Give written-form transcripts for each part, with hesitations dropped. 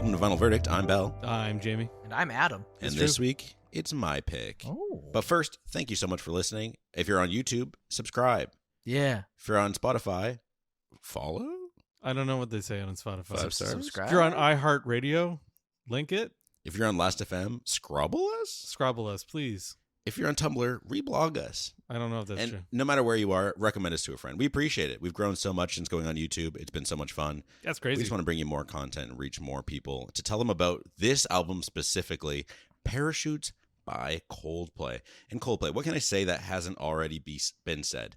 Welcome to Final Verdict. I'm Bell. I'm Jamie. And I'm Adam. And this week, it's my pick. Oh. But first, thank you so much for listening. If you're on YouTube, subscribe. Yeah. If you're on Spotify, follow. I don't know what they say on Spotify. 5 stars. Subscribe. If you're on iHeartRadio, link it. If you're on Last.fm, scrabble us. Scrabble us, please. If you're on Tumblr, reblog us. I don't know if that's And true. no matter where you are, recommend us to a friend. We appreciate it. We've grown so much since going on YouTube. It's been so much fun. That's We crazy. just want to bring you more content and reach more people to tell them about this album specifically, Parachutes by Coldplay. And Coldplay, what can I say that hasn't already been said?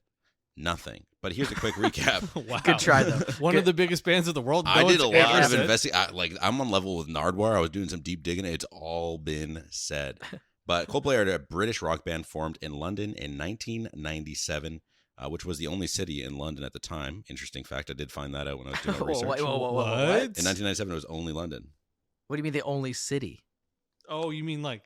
Nothing. But here's a quick recap. Wow. Good try, though. One of the biggest bands in the world. I No did a one's ever lot of said. investigating. I'm on level with Nardwar. I was doing some deep digging. It's all been said. But Coldplay are a British rock band formed in London in 1997, which was the only city in London at the time. Interesting fact. I did find that out when I was doing my research. Whoa. What? In 1997, it was only London. What do you mean the only city? Oh, you mean like...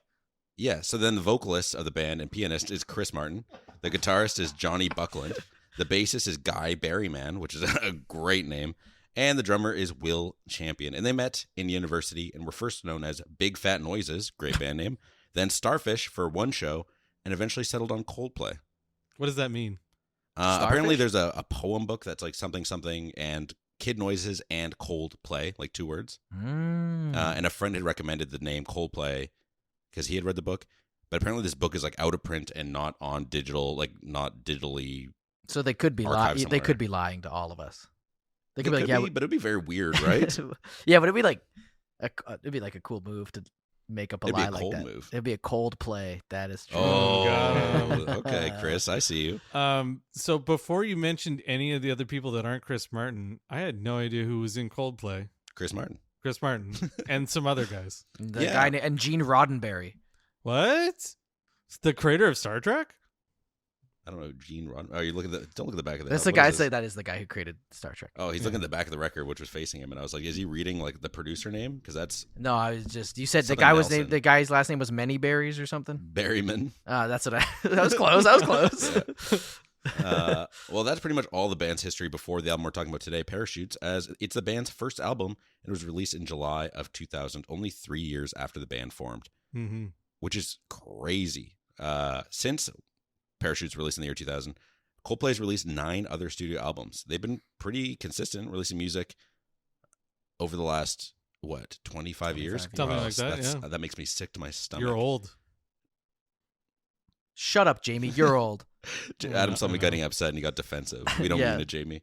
Yeah, so then the vocalist of the band and pianist is Chris Martin. The guitarist is Johnny Buckland. The bassist is Guy Berryman, which is a great name. And the drummer is Will Champion. And they met in university and were first known as Big Fat Noises, great band name, then Starfish for one show, and eventually settled on Coldplay. What does that mean? Apparently there's a poem book that's like something, and Kid Noises and Coldplay, like 2 words. And a friend had recommended the name Coldplay because he had read the book. But apparently this book is like out of print and not on digital, like not digitally. So they could be Archive lying. They could be lying to all of us. They could It be like, could yeah, be, but it'd be very weird, right? yeah, but it'd be like a cool move to make up a It'd be lie a like cold that. move. It'd be a cold play. That is true. Oh, okay, Chris, I see you. So before you mentioned any of the other people that aren't Chris Martin, I had no idea who was in Coldplay. Chris Martin. Chris Martin and some other guys. The Yeah. guy and Gene Roddenberry. What? The creator of Star Trek? I don't know, Gene Rod. Oh, you look at the. Don't look at the back of the. That's what the guy. is this? Say that is the guy who created Star Trek. Oh, he's looking at the back of the record, which was facing him, and I was like, "Is he reading like the producer name? Because that's No, I was just. You said the Something guy was Nelson. named. The guy's last name was Many Berries or something. Berryman." That's what I. That was close. That was close. Well, that's pretty much all the band's history before the album we're talking about today, Parachutes, as it's the band's first album and was released in July of 2000, only 3 years after the band formed, Mm-hmm. which is crazy. Since Parachutes released in the year 2000, Coldplay's released 9 other studio albums. They've been pretty consistent releasing music over the last, 25 years? Something like that, yeah. That makes me sick to my stomach. You're old. Shut up, Jamie. You're old. Adam saw me getting upset and he got defensive. We don't Yeah. mean it, Jamie.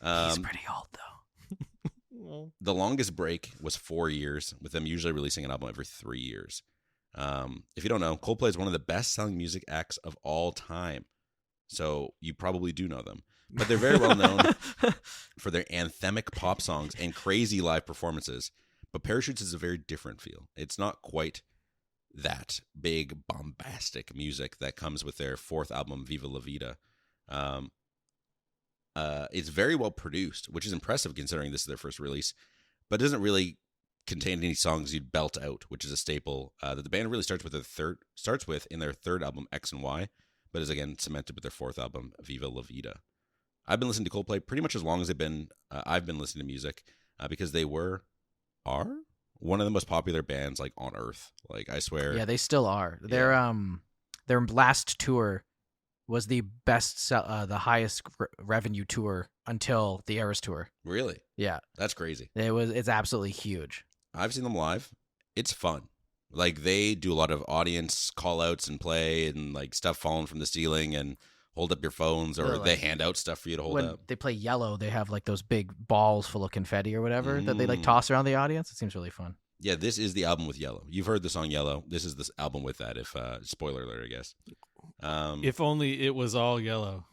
He's pretty old though. The longest break was 4 years, with them usually releasing an album every 3 years. If you don't know, Coldplay is one of the best-selling music acts of all time. So you probably do know them. But they're very well known for their anthemic pop songs and crazy live performances. But Parachutes is a very different feel. It's not quite that big, bombastic music that comes with their 4th album, Viva La Vida. It's very well produced, which is impressive considering this is their first release, but it doesn't really contain any songs you'd belt out, which is a staple that the band really starts with in their 3rd album, X and Y, but is again cemented with their 4th album, Viva La Vida. I've been listening to Coldplay pretty much as long as I've been listening to music because they are one of the most popular bands like on earth. Like I swear. Yeah, they still are. Yeah. Their last tour was the the highest revenue tour until the Eras tour. Really? Yeah, That's crazy. it's absolutely huge. I've seen them live. It's fun. Like they do a lot of audience call outs and play and like stuff falling from the ceiling and hold up your phones or Like, they hand out stuff for you to hold when up. they play Yellow, they have like those big balls full of confetti or whatever that they like toss around the audience. It seems really fun. Yeah, this is the album with Yellow. You've heard the song Yellow. This is this album with that. If spoiler alert, I guess. If only it was all yellow.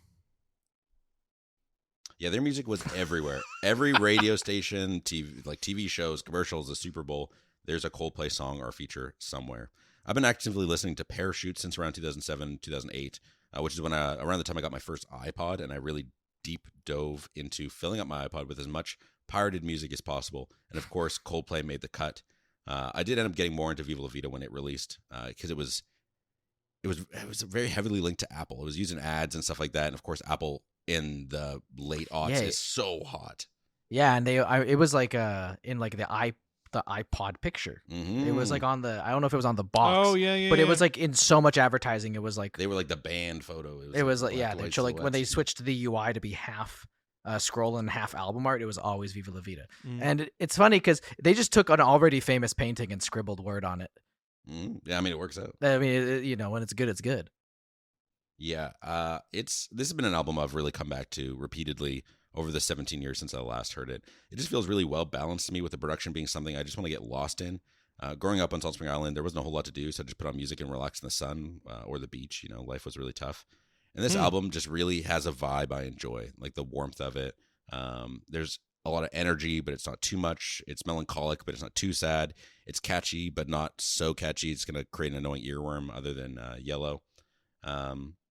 Yeah, their music was everywhere. Every radio station, TV shows, commercials, the Super Bowl, there's a Coldplay song or feature somewhere. I've been actively listening to Parachutes since around 2007, 2008, which is when around the time I got my first iPod, and I really deep dove into filling up my iPod with as much pirated music as possible. And of course, Coldplay made the cut. I did end up getting more into Viva La Vida when it released because it was very heavily linked to Apple. It was using ads and stuff like that, and of course, Apple in the late aughts is so hot. Yeah, and it was like in like the the iPod picture. Mhm. It was like on the, I don't know if it was on the box. Oh yeah. But it was like in so much advertising. It was like They were like the band photo. it was like black yeah. and white So like when they silhouettes. switched the UI to be half scroll and half album art, it was always Viva La Vida. Mm. And it's funny because they just took an already famous painting and scribbled word on it. Yeah, I mean it works out. I mean, when it's good, it's good. Yeah, this has been an album I've really come back to repeatedly over the 17 years since I last heard it. It just feels really well balanced to me, with the production being something I just want to get lost in. Growing up on Salt Spring Island, there wasn't a whole lot to do, so I just put on music and relax in the sun or the beach. Life was really tough. And this album just really has a vibe I enjoy, like the warmth of it. There's a lot of energy, but it's not too much. It's melancholic, but it's not too sad. It's catchy, but not so catchy it's going to create an annoying earworm other than Yellow.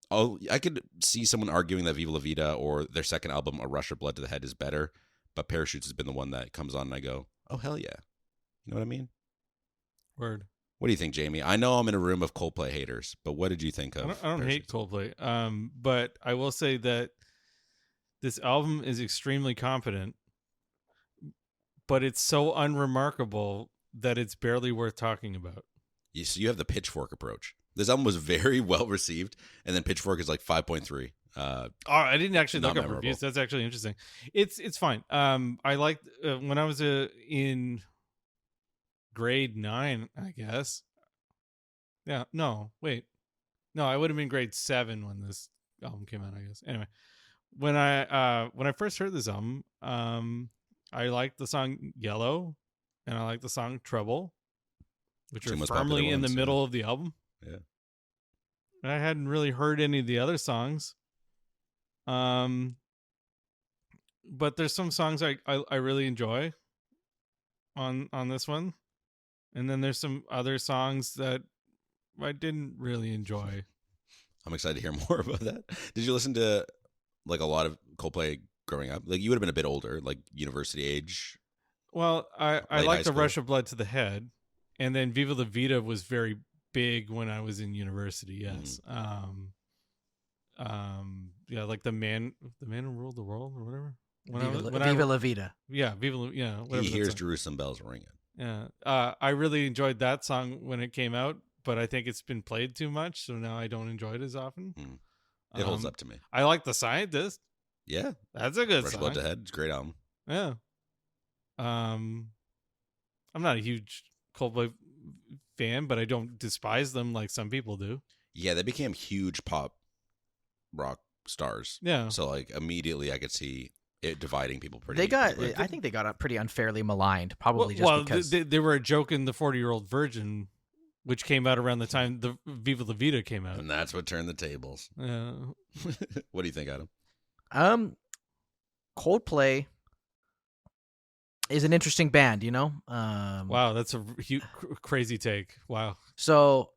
I could see someone arguing that Viva La Vida or their second album, A Rush of Blood to the Head, is better, but Parachutes has been the one that comes on and I go, oh, hell yeah. You know what I mean? Word. What do you think, Jamie? I know I'm in a room of Coldplay haters, but what did you think of I don't hate Coldplay. But I will say that this album is extremely competent, but it's so unremarkable that it's barely worth talking about. So you have the Pitchfork approach. This album was very well received, and then Pitchfork is like 5.3. I didn't actually Not look up memorable. reviews. That's actually interesting. It's fine. I liked when I was in grade 9, I guess. Yeah. No, wait. No, I would have been grade 7 when this album came out, I guess. Anyway, when I first heard this album, I liked the song Yellow, and I liked the song Trouble, which Two are most firmly popular in the ones, middle of the album. Yeah. I hadn't really heard any of the other songs. But there's some songs I really enjoy on this one. And then there's some other songs that I didn't really enjoy. I'm excited to hear more about that. Did you listen to like a lot of Coldplay growing up? Like you would have been a bit older, like university age. Well, I Late high liked the school. Rush of Blood to the Head, and then Viva La Vida was very big when I was in university. Yes. Yeah, like the man who ruled the world or whatever. Viva La Vida. Yeah, Viva La, yeah, whatever. He that hears song. Jerusalem bells ringing. Yeah. I really enjoyed that song when it came out, but I think it's been played too much, so now I don't enjoy it as often. It holds up to me. I like The Scientist. Yeah. That's a good Rush of song. Blood to Head. It's a great album. Yeah. I'm not a huge Coldplay fan, but I don't despise them like some people do. Yeah, they became huge pop rock stars. Yeah. So like immediately I could see it dividing people pretty. They got, quick. I think they got pretty unfairly maligned, probably just because they were a joke in The 40-Year-Old Virgin, which came out around the time the Viva La Vida came out. And that's what turned the tables. Yeah. What do you think, Adam? Coldplay is an interesting band, Wow, that's a crazy take. Wow. So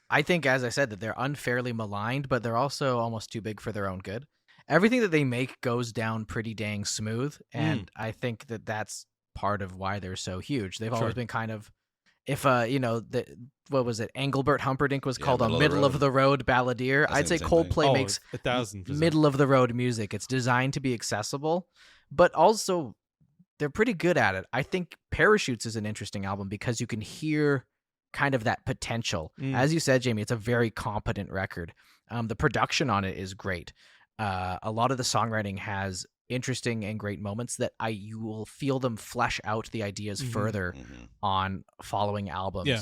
I think, as I said, that they're unfairly maligned, but they're also almost too big for their own good. Everything that they make goes down pretty dang smooth, and I think that that's part of why they're so huge. They've always been kind of, if what was it? Engelbert Humperdinck was called a middle of the road balladeer. That's I'd say the same thing. Coldplay makes 1,000%. middle of the road music. It's designed to be accessible, but also they're pretty good at it. I think Parachutes is an interesting album because you can hear kind of that potential. As you said, Jamie, it's a very competent record. The production on it is great. A lot of the songwriting has interesting and great moments that you will feel them flesh out the ideas further on following albums. Yeah.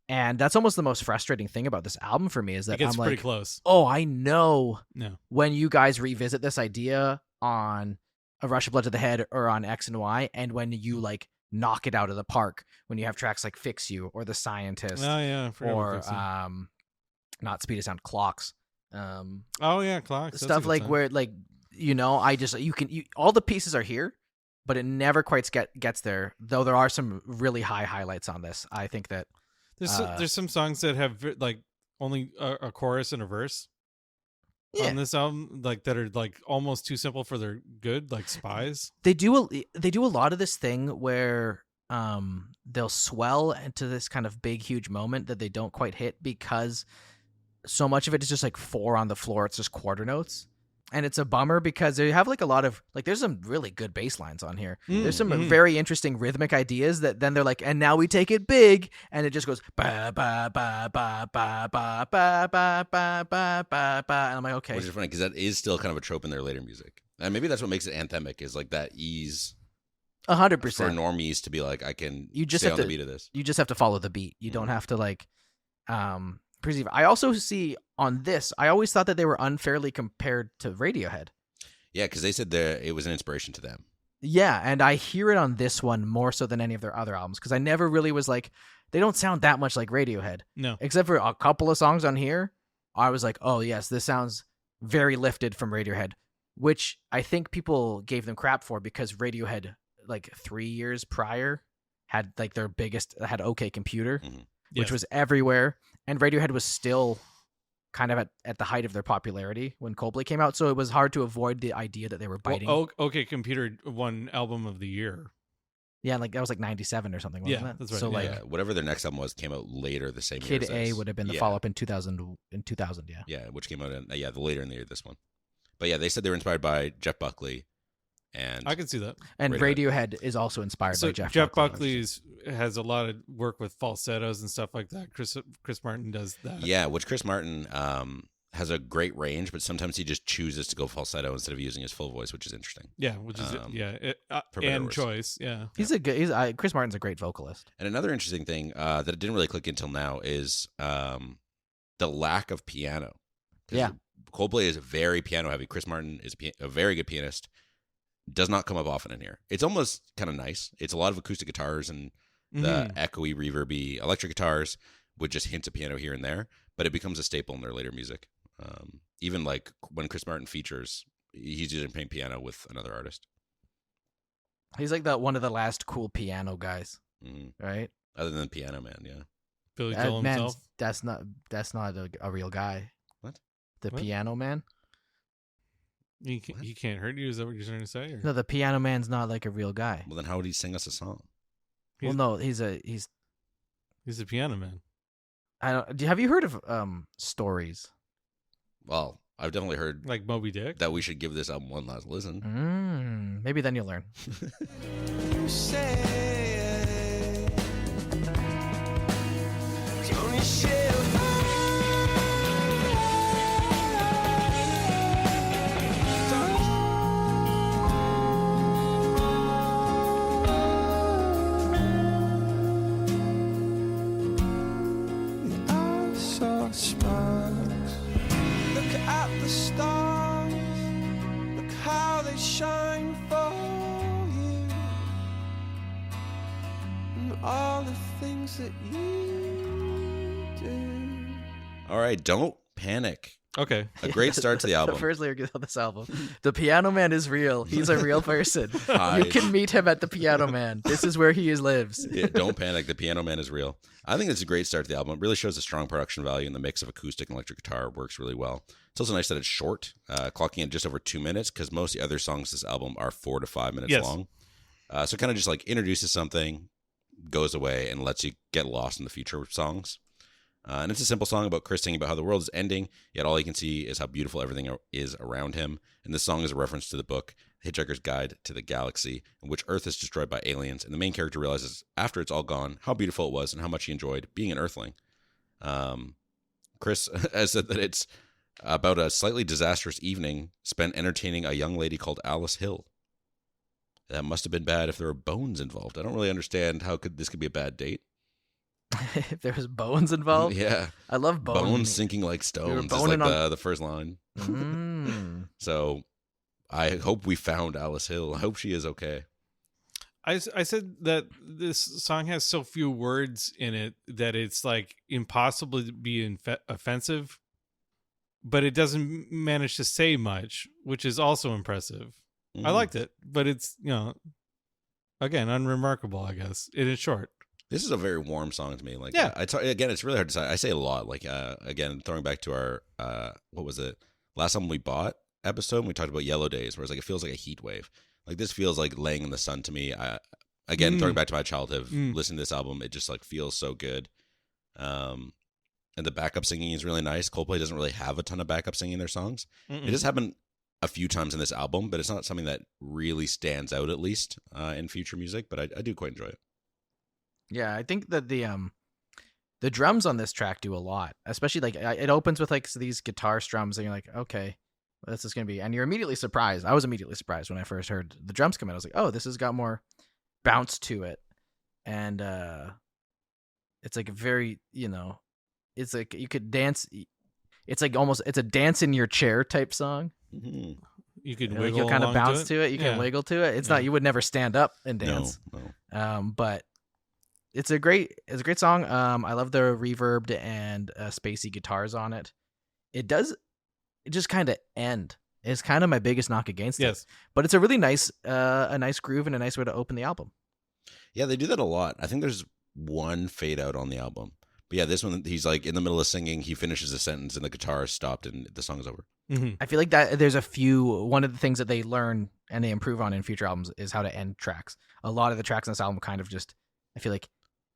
And that's almost the most frustrating thing about this album for me is that It gets I'm pretty like, close. oh, I know Yeah. when you guys revisit this idea on A Rush of Blood to the Head or on X and Y, and when you like knock it out of the park, when you have tracks like Fix You or The Scientist Oh yeah. I forgot about or Fix You. not Speed of Sound, Clocks. Oh yeah, Clocks. That's a Stuff good like song. where like I just all the pieces are here, but it never quite gets there. Though there are some really high highlights on this. I think that there's some songs that have like only a chorus and a verse on this album, like that are like almost too simple for their good, like Spies. they do a lot of this thing where they'll swell into this kind of big huge moment that they don't quite hit because so much of it is just like 4 on the floor. It's just quarter notes. And it's a bummer because they have like a lot of like there's some really good bass lines on here. There's some Mhm. very interesting rhythmic ideas that then they're like, and now we take it big, and it just goes ba ba ba ba ba ba ba ba ba ba ba ba, and I'm like, okay, Which is funny because that is still kind of a trope in their later music, and maybe that's what makes it anthemic is like that ease 100%. for normies to be like, I can You just stay have on to- the beat of this. You just have to follow the beat. You don't have to like perceive. I also see on this. I always thought that they were unfairly compared to Radiohead. Yeah, because they said it was an inspiration to them. Yeah, and I hear it on this one more so than any of their other albums because I never really was like, they don't sound that much like Radiohead. No. Except for a couple of songs on here, I was like, oh yes, this sounds very lifted from Radiohead, which I think people gave them crap for because Radiohead, like 3 years prior, had like their biggest, had OK Computer, which Yes. was everywhere, and Radiohead was still kind of at the height of their popularity when Coldplay came out, so it was hard to avoid the idea that they were biting. Well, OK Computer won Album of the Year. Yeah, like that was like 97 or something, wasn't Yeah, it? that's right. So like Yeah, whatever their next album was came out later the same year. Kid as A this. would have been the Yeah. follow-up in 2000, yeah. Yeah, which came out in the later in the year this one. But yeah, they said they were inspired by Jeff Buckley, and I can see that. And Radiohead. Radiohead is also inspired So by Jeff Buckley. Buckley's has a lot of work with falsettos and stuff like that. Chris Martin does that. yeah, which Chris Martin has a great range, but sometimes he just chooses to go falsetto instead of using his full voice, which is interesting. Yeah, which is for better or and worse. choice. Yeah. Chris Martin's a great vocalist. And another interesting thing that it didn't really click until now is the lack of piano. 'Cause Yeah. Coldplay is very piano heavy. Chris Martin is a very good pianist. Does not come up often in here. It's almost kind of nice. It's a lot of acoustic guitars and the echoey, reverby electric guitars with just hints of piano here and there, but it becomes a staple in their later music. Even like when Chris Martin features, he's usually playing piano with another artist. He's like one of the last cool piano guys, right? Other than Piano Man, yeah. Billy Joel Man, himself. that's not a real guy. What? The What? Piano Man? He can't hurt you. Is that what you're trying to say? Or? No, the Piano Man's not like a real guy. Well, then how would he sing us a song? Well, no, he's He's a piano man. I don't. Have you heard of Stories? Well, I've definitely heard Like Moby Dick. that we should give this album one last listen. Maybe then you'll learn. You say Tony I saw sparks. Look at the stars. Look how they shine for you. And all the things that you do. All right, Don't Panic. Okay. A great start to the album. The first lyric on this album. The Piano Man is real. He's a real person. Hi. You can meet him at the Piano Man. This is where he lives. Yeah, Don't Panic. The Piano Man is real. I think it's a great start to the album. It really shows a strong production value, and the mix of acoustic and electric guitar works really well. It's also nice that it's short, clocking in just over 2 minutes, because most of the other songs this album are 4 to 5 minutes Yes. long. So it kind of just like introduces something, goes away, and lets you get lost in the future songs. And it's a simple song about Chris singing about how the world is ending, yet all he can see is how beautiful everything is around him. And this song is a reference to the book Hitchhiker's Guide to the Galaxy, in which Earth is destroyed by aliens, and the main character realizes after it's all gone how beautiful it was and how much he enjoyed being an Earthling. Chris has said that it's about a slightly disastrous evening spent entertaining a young lady called Alice Hill. That must have been bad if there were bones involved. I don't really understand how this could be a bad date. If there's bones involved. Yeah. I love bones. Bones sinking like stones is like boning on- the first line. Mm. So I hope we found Alice Hill. I hope she is okay. I said that this song has so few words in it that it's like impossible to be offensive, but it doesn't manage to say much, which is also impressive. I liked it, but it's, again, unremarkable, I guess. It is short. This is a very warm song to me. Like, Yeah. Again, it's really hard to say. I say it a lot. Like, again, throwing back to our what was it? Last time we bought episode, we talked about Yellow Days, where it's like it feels like a heat wave. Like this feels like laying in the sun to me. Throwing back to my childhood, listening to this album, it just like feels so good. And the backup singing is really nice. Coldplay doesn't really have a ton of backup singing in their songs. It just happened a few times in this album, but it's not something that really stands out, at least in future music. But I do quite enjoy it. Yeah, I think that the drums on this track do a lot, especially like it opens with like these guitar strums, and you're like, okay, this is gonna be, and you're immediately surprised. I was immediately surprised when I first heard the drums come in. I was like, oh, this has got more bounce to it, and it's like a very, it's like you could dance. It's like almost it's a dance in your chair type song. Mm-hmm. You could Like wiggle you'll kind of along bounce to it. You can wiggle to it. It's not, you would never stand up and dance. No. But it's a great song. I love the reverbed and spacey guitars on it. It just kind of end. It's kind of my biggest knock against it. But it's a really nice groove and a nice way to open the album. Yeah, they do that a lot. I think there's one fade out on the album. But yeah, this one, he's like in the middle of singing, he finishes a sentence and the guitar is stopped and the song is over. Mm-hmm. I feel like that there's one of the things that they learn and they improve on in future albums is how to end tracks. A lot of the tracks on this album kind of just, I feel like,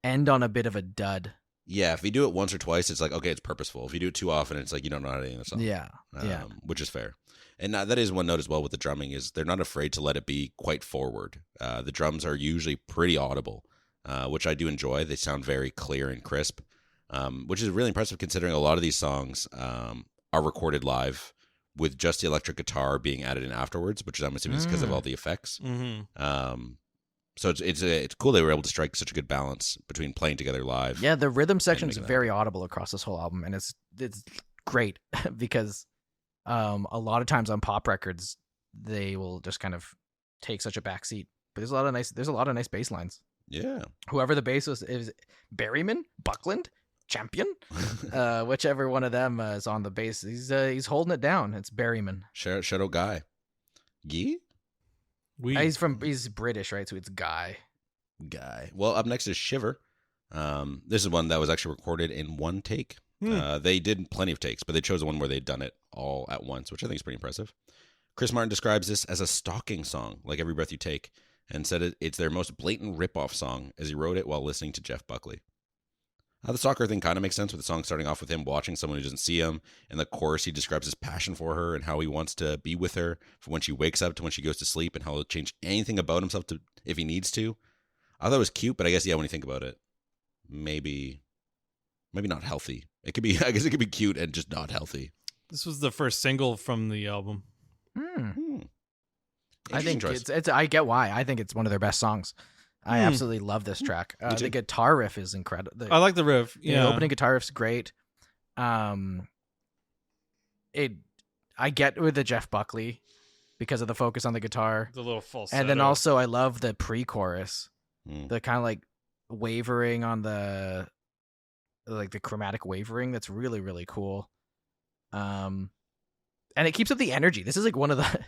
end on a bit of a dud. Yeah, if you do it once or twice, it's like, okay, it's purposeful. If you do it too often, it's like you don't know how to end the song. Yeah, which is fair. And that is one note as well with the drumming is they're not afraid to let it be quite forward. The drums are usually pretty audible, which I do enjoy. They sound very clear and crisp. Which is really impressive considering a lot of these songs are recorded live with just the electric guitar being added in afterwards, which I'm assuming is because of all the effects. Mm-hmm. So it's cool they were able to strike such a good balance between playing together live. Yeah, the rhythm section is very audible across this whole album, and it's great because a lot of times on pop records they will just kind of take such a back seat. But there's a lot of nice bass lines. Yeah. Whoever the bassist is Berryman, Buckland, Champion, whichever one of them is on the bass, he's holding it down. It's Berryman. Shadow Guy. Guy? He's British, right? So it's Guy. Well, up next is Shiver. This is one that was actually recorded in one take. They did plenty of takes, but they chose the one where they'd done it all at once, which I think is pretty impressive. Chris Martin describes this as a stalking song, like Every Breath You Take, and said it's their most blatant rip-off song as he wrote it while listening to Jeff Buckley. The stalker thing kind of makes sense with the song starting off with him watching someone who doesn't see him. In the chorus, he describes his passion for her and how he wants to be with her from when she wakes up to when she goes to sleep and how he'll change anything about himself if he needs to. I thought it was cute, but I guess, yeah, when you think about it, maybe not healthy. I guess it could be cute and just not healthy. This was the first single from the album. I think it's I get why. I think it's one of their best songs. I absolutely love this track. The guitar riff is incredible. I like the riff. Yeah, the opening guitar riff's great. I get with the Jeff Buckley because of the focus on the guitar, the little falsetto, and then also I love the pre-chorus, the kind of like wavering on the chromatic wavering. That's really, really cool. And it keeps up the energy. This is like one of the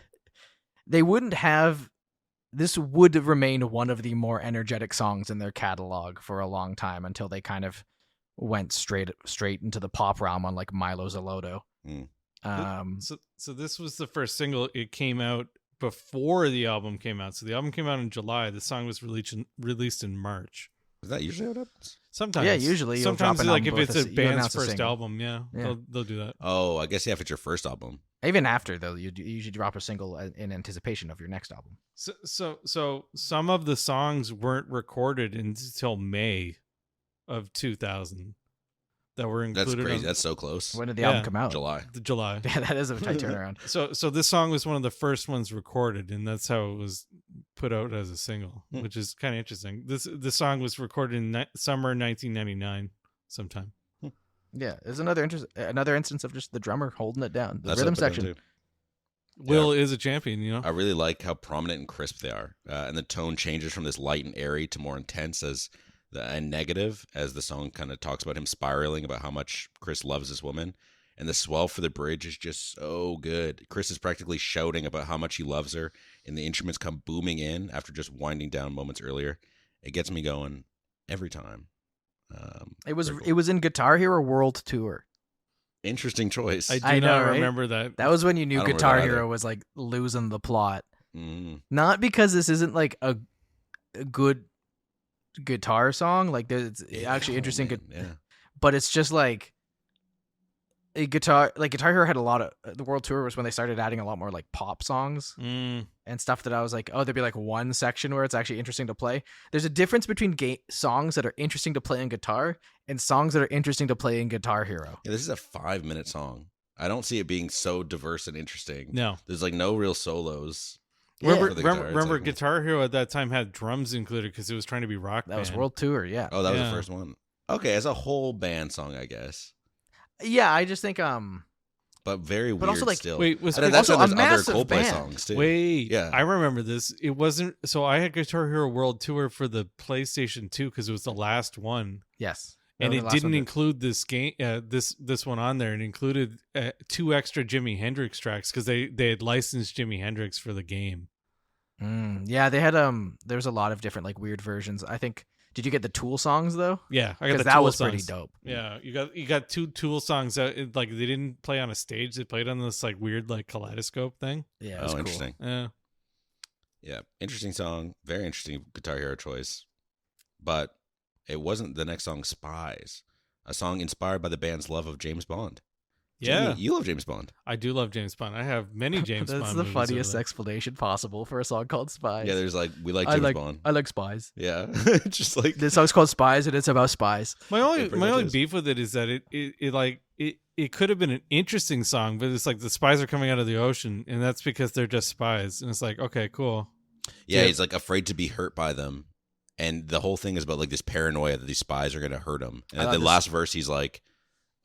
this would remain one of the more energetic songs in their catalog for a long time until they kind of went straight into the pop realm on like Milo Zoloto. So this was the first single. It came out before the album came out. So the album came out in July. The song was released in March. Is that usually how it happens? Sometimes. Yeah, usually. Sometimes like if it's a band's first album, they'll do that. Oh, I guess if it's your first album. Even after though, you usually drop a single in anticipation of your next album. So some of the songs weren't recorded until May of 2000 that were included. That's crazy. That's so close. When did the album come out? July. Yeah, that is a tight turnaround. So this song was one of the first ones recorded, and that's how it was put out as a single, which is kind of interesting. The song was recorded in summer 1999 sometime. Yeah, there's another instance of just the drummer holding it down. The rhythm section. Will is a champion, I really like how prominent and crisp they are, and the tone changes from this light and airy to more intense and negative as the song kind of talks about him spiraling about how much Chris loves this woman. And the swell for the bridge is just so good. Chris is practically shouting about how much he loves her, and the instruments come booming in after just winding down moments earlier. It gets me going every time. It was in Guitar Hero World Tour. Interesting choice. I do not remember that. That was when you knew Guitar Hero was like losing the plot. Not because this isn't like a good guitar song. Like it's actually interesting. Yeah. But it's just like Guitar Hero had a lot of the world tour was when they started adding a lot more like pop songs and stuff that I was like, oh, there'd be like one section where it's actually interesting to play. There's a difference between songs that are interesting to play in guitar and songs that are interesting to play in Guitar Hero. Yeah, this is a 5-minute song. I don't see it being so diverse and interesting. No, there's like no real solos. Remember, Guitar Hero at that time had drums included because it was trying to be rock. That was world tour, yeah. Oh, that was the first one. Okay, as a whole band song, I guess. Yeah, I just think but very weird also, like, still. Wait, was that's also why there's a other massive Coldplay band. songs too. Wait, yeah, I remember this. It wasn't so. I had Guitar Hero World Tour for the PlayStation 2 because it was the last one. Yes, and it didn't include this game, this one on there. It included 2 extra Jimi Hendrix tracks because they had licensed Jimi Hendrix for the game. Yeah, they had there's a lot of different like weird versions. I think. Did you get the Tool songs though? Yeah, I got the that Tool was songs. pretty dope. Yeah, you got 2 Tool songs that like they didn't play on a stage; they played on this like weird like kaleidoscope thing. Yeah, it was cool. Interesting. Yeah, interesting song. Very interesting Guitar Hero choice, but it wasn't the next song. Spies, a song inspired by the band's love of James Bond. Yeah, Jamie, you love James Bond. I do love James Bond. I have many James Bond. That's the funniest explanation possible for a song called Spies. Yeah, there's like we like James Bond. I like Spies. Yeah, just like this song's called Spies, and it's about spies. My only beef with it is that it could have been an interesting song, but it's like the spies are coming out of the ocean, and that's because they're just spies, and it's like okay, cool. Yeah, he's like afraid to be hurt by them, and the whole thing is about like this paranoia that these spies are going to hurt him. And at the last verse, he's like,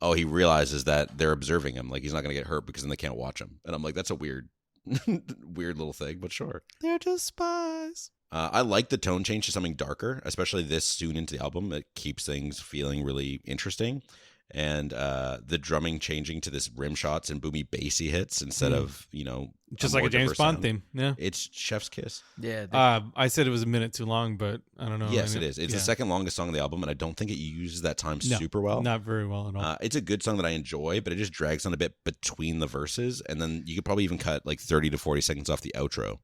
oh, he realizes that they're observing him. Like, he's not going to get hurt because then they can't watch him. And I'm like, that's a weird little thing, but sure. They're just spies. I like the tone change to something darker, especially this soon into the album. It keeps things feeling really interesting. And the drumming changing to this rim shots and boomy bassy hits instead of, just like a James Bond sound. Theme. Yeah. It's chef's kiss. Yeah. I said it was a minute too long, but I don't know. Yes, it is. It's the second longest song on the album, and I don't think it uses that time super well. Not very well at all. It's a good song that I enjoy, but it just drags on a bit between the verses, and then you could probably even cut like 30 to 40 seconds off the outro.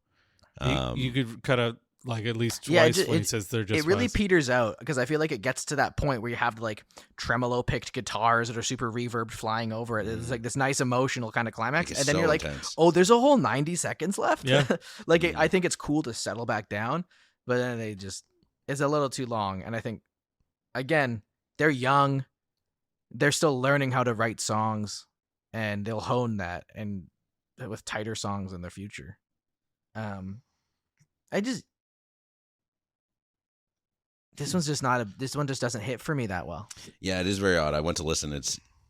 You could cut out like at least twice when he says they're just. It really spies. peters out because I feel like it gets to that point where you have like tremolo picked guitars that are super reverbed flying over it. It's like this nice emotional kind of climax, and then you're like, oh, there's a whole 90 seconds left. Yeah. I think it's cool to settle back down, but then it's a little too long. And I think, again, they're young, they're still learning how to write songs, and they'll hone that and with tighter songs in the future. This one just doesn't hit for me that well. Yeah, it is very odd. I went to listen.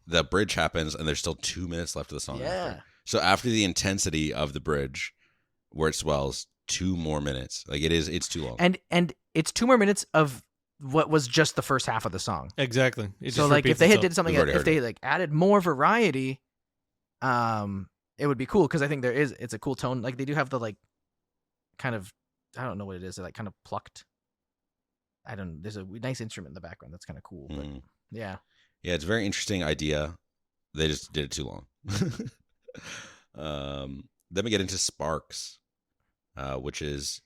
The bridge happens, and there's still 2 minutes left of the song. Yeah. After. So after the intensity of the bridge, where it swells, 2 more minutes. Like it's too long. And it's 2 more minutes of what was just the first half of the song. Exactly. So like if they had did something, if they like added more variety, it would be cool because I think it's a cool tone. Like they do have the like kind of, I don't know what it is. They're like kind of plucked. There's a nice instrument in the background that's kind of cool. But yeah. Yeah, it's a very interesting idea. They just did it too long. Then we get into Sparks, which is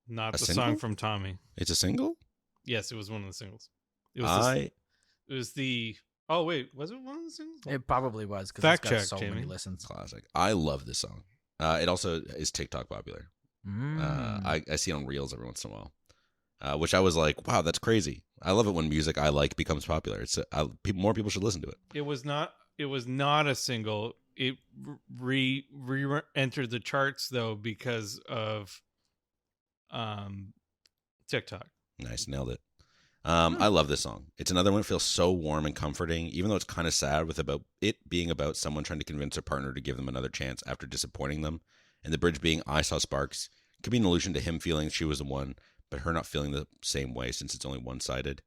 not the single? song from Tommy. It's a single? Yes, it was one of the singles. It was the oh wait, was it one of the singles? It probably was because Fact it's got check, so Jamie. many listens. Classic. I love this song. It also is TikTok popular. I see it on Reels every once in a while. Which I was like, wow, that's crazy. I love it when music I like becomes popular. It's more people should listen to it. It was not a single. It re-entered the charts though because of TikTok. Nice, nailed it. I love this song. It's another one that feels so warm and comforting, even though it's kind of sad with about it being about someone trying to convince their partner to give them another chance after disappointing them. And the bridge being I saw sparks could be an allusion to him feeling she was the one, but her not feeling the same way since it's only one-sided.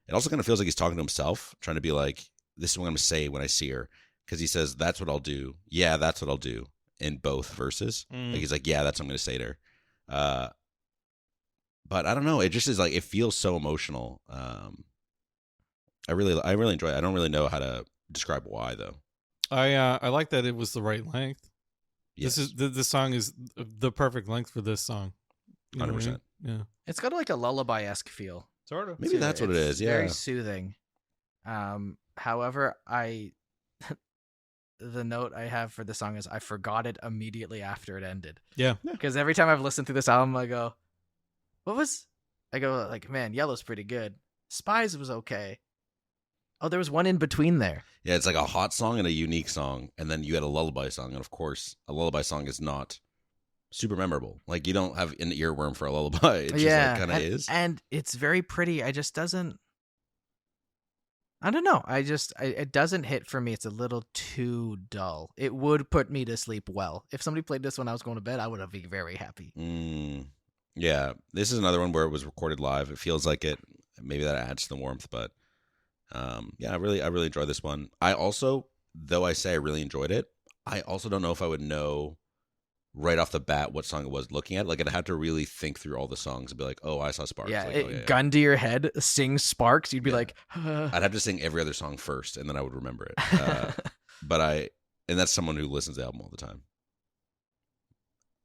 It also kind of feels like he's talking to himself, trying to be like, this is what I'm going to say when I see her. Because he says, that's what I'll do. Yeah, that's what I'll do in both verses. Like he's like, yeah, that's what I'm going to say to her. But I don't know. It just is like, it feels so emotional. I really enjoy it. I don't really know how to describe why, though. I like that it was the right length. Yes. This song is the perfect length for this song. 100%. Yeah. It's got like a lullaby-esque feel. Sort of. Maybe that's what it is. Yeah. Very soothing. However, the note I have for the song is I forgot it immediately after it ended. Yeah. Because every time I've listened through this album, I go, man, Yellow's pretty good. Spies was okay. Oh, there was one in between there. Yeah, it's like a hot song and a unique song, and then you had a lullaby song, and of course, a lullaby song is not super memorable. Like, you don't have an earworm for a lullaby. It just like, kind of is. And it's very pretty. I don't know. It doesn't hit for me. It's a little too dull. It would put me to sleep well. If somebody played this when I was going to bed, I would have been very happy. Yeah, this is another one where it was recorded live. It feels like it. Maybe that adds to the warmth, but yeah, I really enjoyed this one. I also, though I say I really enjoyed it, I also don't know if I would know right off the bat what song it was looking at. Like, I'd have to really think through all the songs and be like, oh, I saw Sparks. Yeah, like, gun to your head, sing Sparks. You'd be like, I'd have to sing every other song first, and then I would remember it. And that's someone who listens to the album all the time.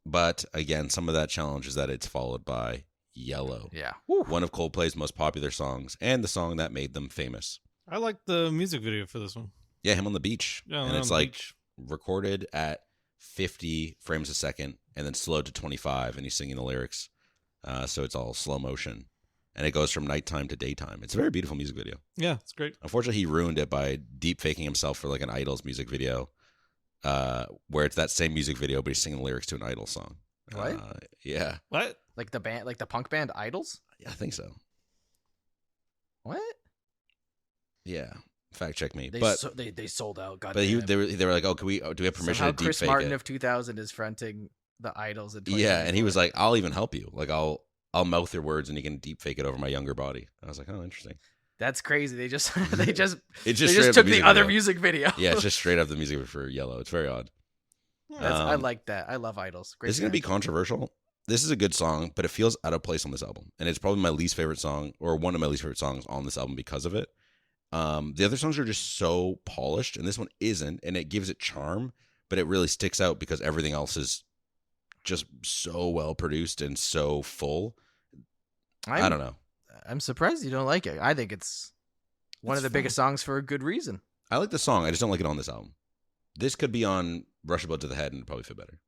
But again, some of that challenge is that it's followed by Yellow. Yeah. One of Coldplay's most popular songs, and the song that made them famous. I like the music video for this one. Yeah, him on the beach. Yeah, and it's like recorded at 50 frames a second and then slowed to 25, and he's singing the lyrics. So it's all slow motion. And it goes from nighttime to daytime. It's a very beautiful music video. Yeah, it's great. Unfortunately, he ruined it by deep faking himself for like an Idols music video, where it's that same music video, but he's singing lyrics to an Idols song. What? Yeah. What? Like the band, like the punk band Idols? Yeah, I think so. What? Yeah. Fact check me. They But sold out. God but damn. they were like, oh, do we have permission Somehow to deep Chris fake Martin it? of 2000 is fronting the Idols in Yeah, and he 2024. was like, I'll even help you. Like, I'll mouth your words and you can deep fake it over my younger body. I was like, oh, interesting. That's crazy. They just It's they just straight just up took music the other video. music video. Yeah, it's just straight up the music for Yellow. It's very odd. I like that. I love Idols. Great This is going to be band. controversial. This is a good song, but it feels out of place on this album. And it's probably my least favorite song, or one of my least favorite songs on this album because of it. The other songs are just so polished, and this one isn't, and it gives it charm, but it really sticks out because everything else is just so well produced and so full. I don't know. I'm surprised you don't like it. I think it's one of the biggest songs for a good reason. I like the song. I just don't like it on this album. This could be on Rush a Blood to the Head and it'd probably fit better.